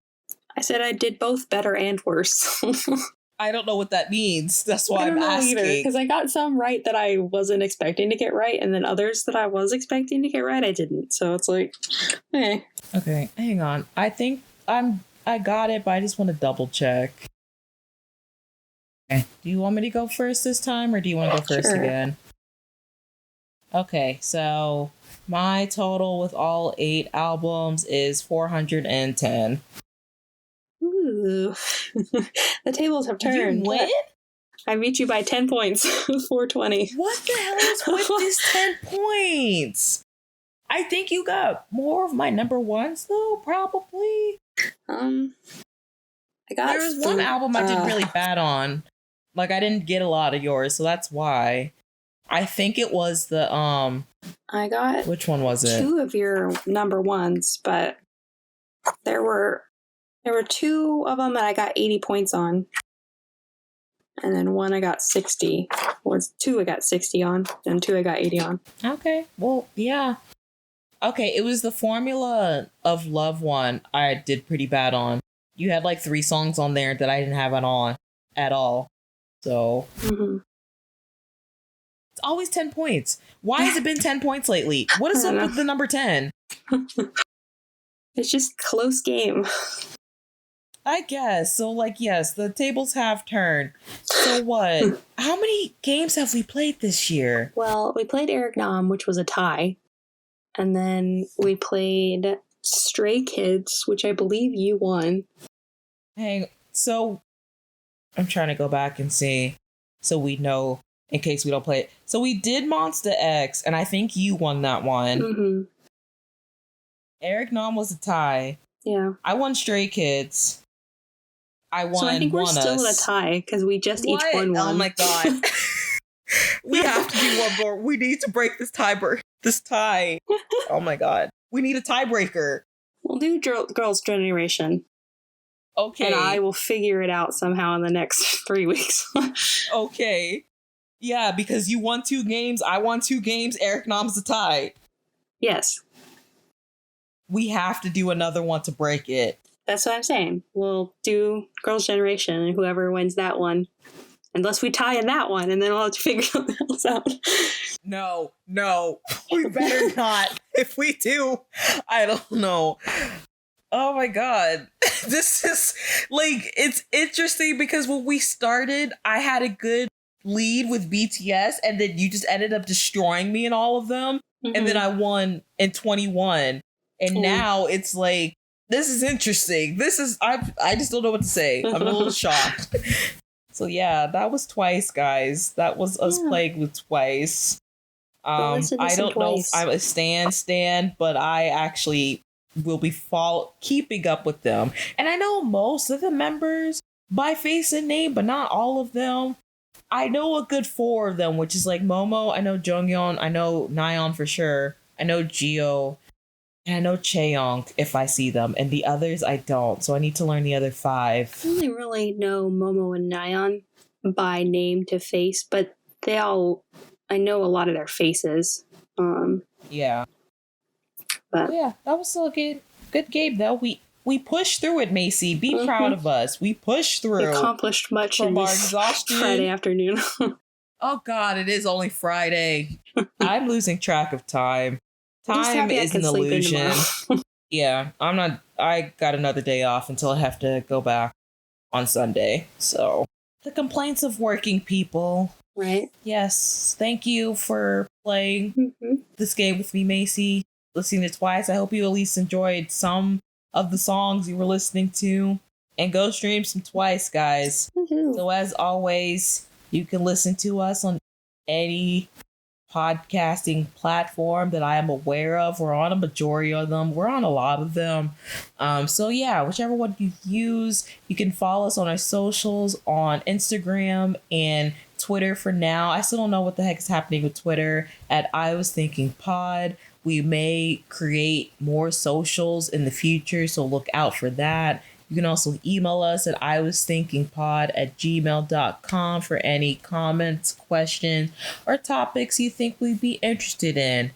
I said I did both better and worse. I don't know what that means. That's why I'm asking. Because I got some right that I wasn't expecting to get right, and then others that I was expecting to get right, I didn't. So it's like, eh. Okay, hang on. I think I got it, but I just want to double check. Okay. Do you want me to go first this time, or do you want to go first again? Okay, so my total with all 8 albums is 410. Ooh. The tables have turned. You win? I beat you by 10 points. 420. What the hell is with this 10 points? I think you got more of my number ones, though, probably. I got There was one album I did really bad on. Like, I didn't get a lot of yours, so that's why. I think it was the, I got which one was it? 2 of your number ones, but there were 2 of them that I got 80 points on. And then 1 I got 60. Was 2 I got 60 on, and 2 I got 80 on. Okay, well, yeah. Okay, it was the Formula of Love one I did pretty bad on. You had like 3 songs on there that I didn't have it on at all. So, It's always 10 points. Why has it been 10 points lately? What is up with the number 10? It's just close game. I guess. So, like, yes, the tables have turned. So what? How many games have we played this year? Well, we played Eric Nam, which was a tie. And then we played Stray Kids, which I believe you won. So I'm trying to go back and see so we know in case we don't play it. So we did Monster X, and I think you won that one. Mm-hmm. Eric Nam was a tie. Yeah. I won Stray Kids. I won. So I think we're Won still Us. in a tie because we just each What? won one. Oh my god. We have to do one more. We need to break this tie. Oh my god. We need a tiebreaker. We'll do Girls' Generation. Okay. And I will figure it out somehow in the next 3 weeks. Okay. Yeah, because you won 2 games, I won 2 games, Eric Nam's a tie. Yes. We have to do another one to break it. That's what I'm saying. We'll do Girls' Generation, and whoever wins that one, unless we tie in that one, and then we'll have to figure something else out. No, we better not. If we do, I don't know. Oh my god. This is, like, it's interesting because when we started, I had a good lead with BTS, and then you just ended up destroying me in all of them. Mm-hmm. And then I won in 21. And now it's like, this is interesting. I just don't know what to say. I'm a little shocked. So yeah, that was Twice, guys. That was us playing with Twice. I don't know if I'm a stan, but I actually will be keeping up with them. And I know most of the members by face and name, but not all of them. I know a good 4 of them, which is like Momo, I know Jonghyun, I know Nayeon for sure, I know Gio, and I know Chaeyoung if I see them, and the others I don't, so I need to learn the other 5. I only really know Momo and Nayeon by name to face, but I know a lot of their faces. Yeah. But yeah, that was still a good game though. We pushed through it, Macy. Be proud of us. We pushed through. Accomplished much from in our this exhaustion. Friday afternoon. Oh god, it is only Friday. I'm losing track of time. Time is an illusion. Yeah, I got another day off until I have to go back on Sunday. So, the complaints of working people. Right. Yes. Thank you for playing this game with me, Macy. Listening to Twice. I hope you at least enjoyed some of the songs you were listening to. And go stream some Twice, guys. Woohoo. So as always, you can listen to us on any podcasting platform that I am aware of. We're on a majority of them. We're on a lot of them. So yeah, whichever one you use, you can follow us on our socials on Instagram and Twitter for now. I still don't know what the heck is happening with Twitter at I Was Thinking Pod. We may create more socials in the future, so look out for that. You can also email us at iwasthinkingpod@gmail.com for any comments, questions, or topics you think we'd be interested in.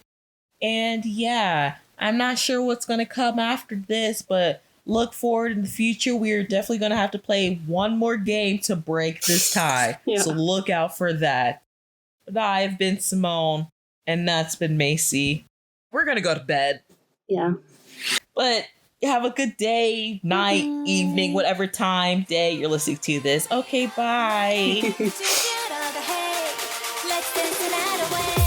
And yeah, I'm not sure what's going to come after this, but look forward in the future. We are definitely going to have to play one more game to break this tie. Yeah. So look out for that. But I've been Simone, and that's been Macy. We're going to go to bed. Yeah. But have a good day, night, evening, whatever time, day you're listening to this. Okay, bye. Let's dance the night away.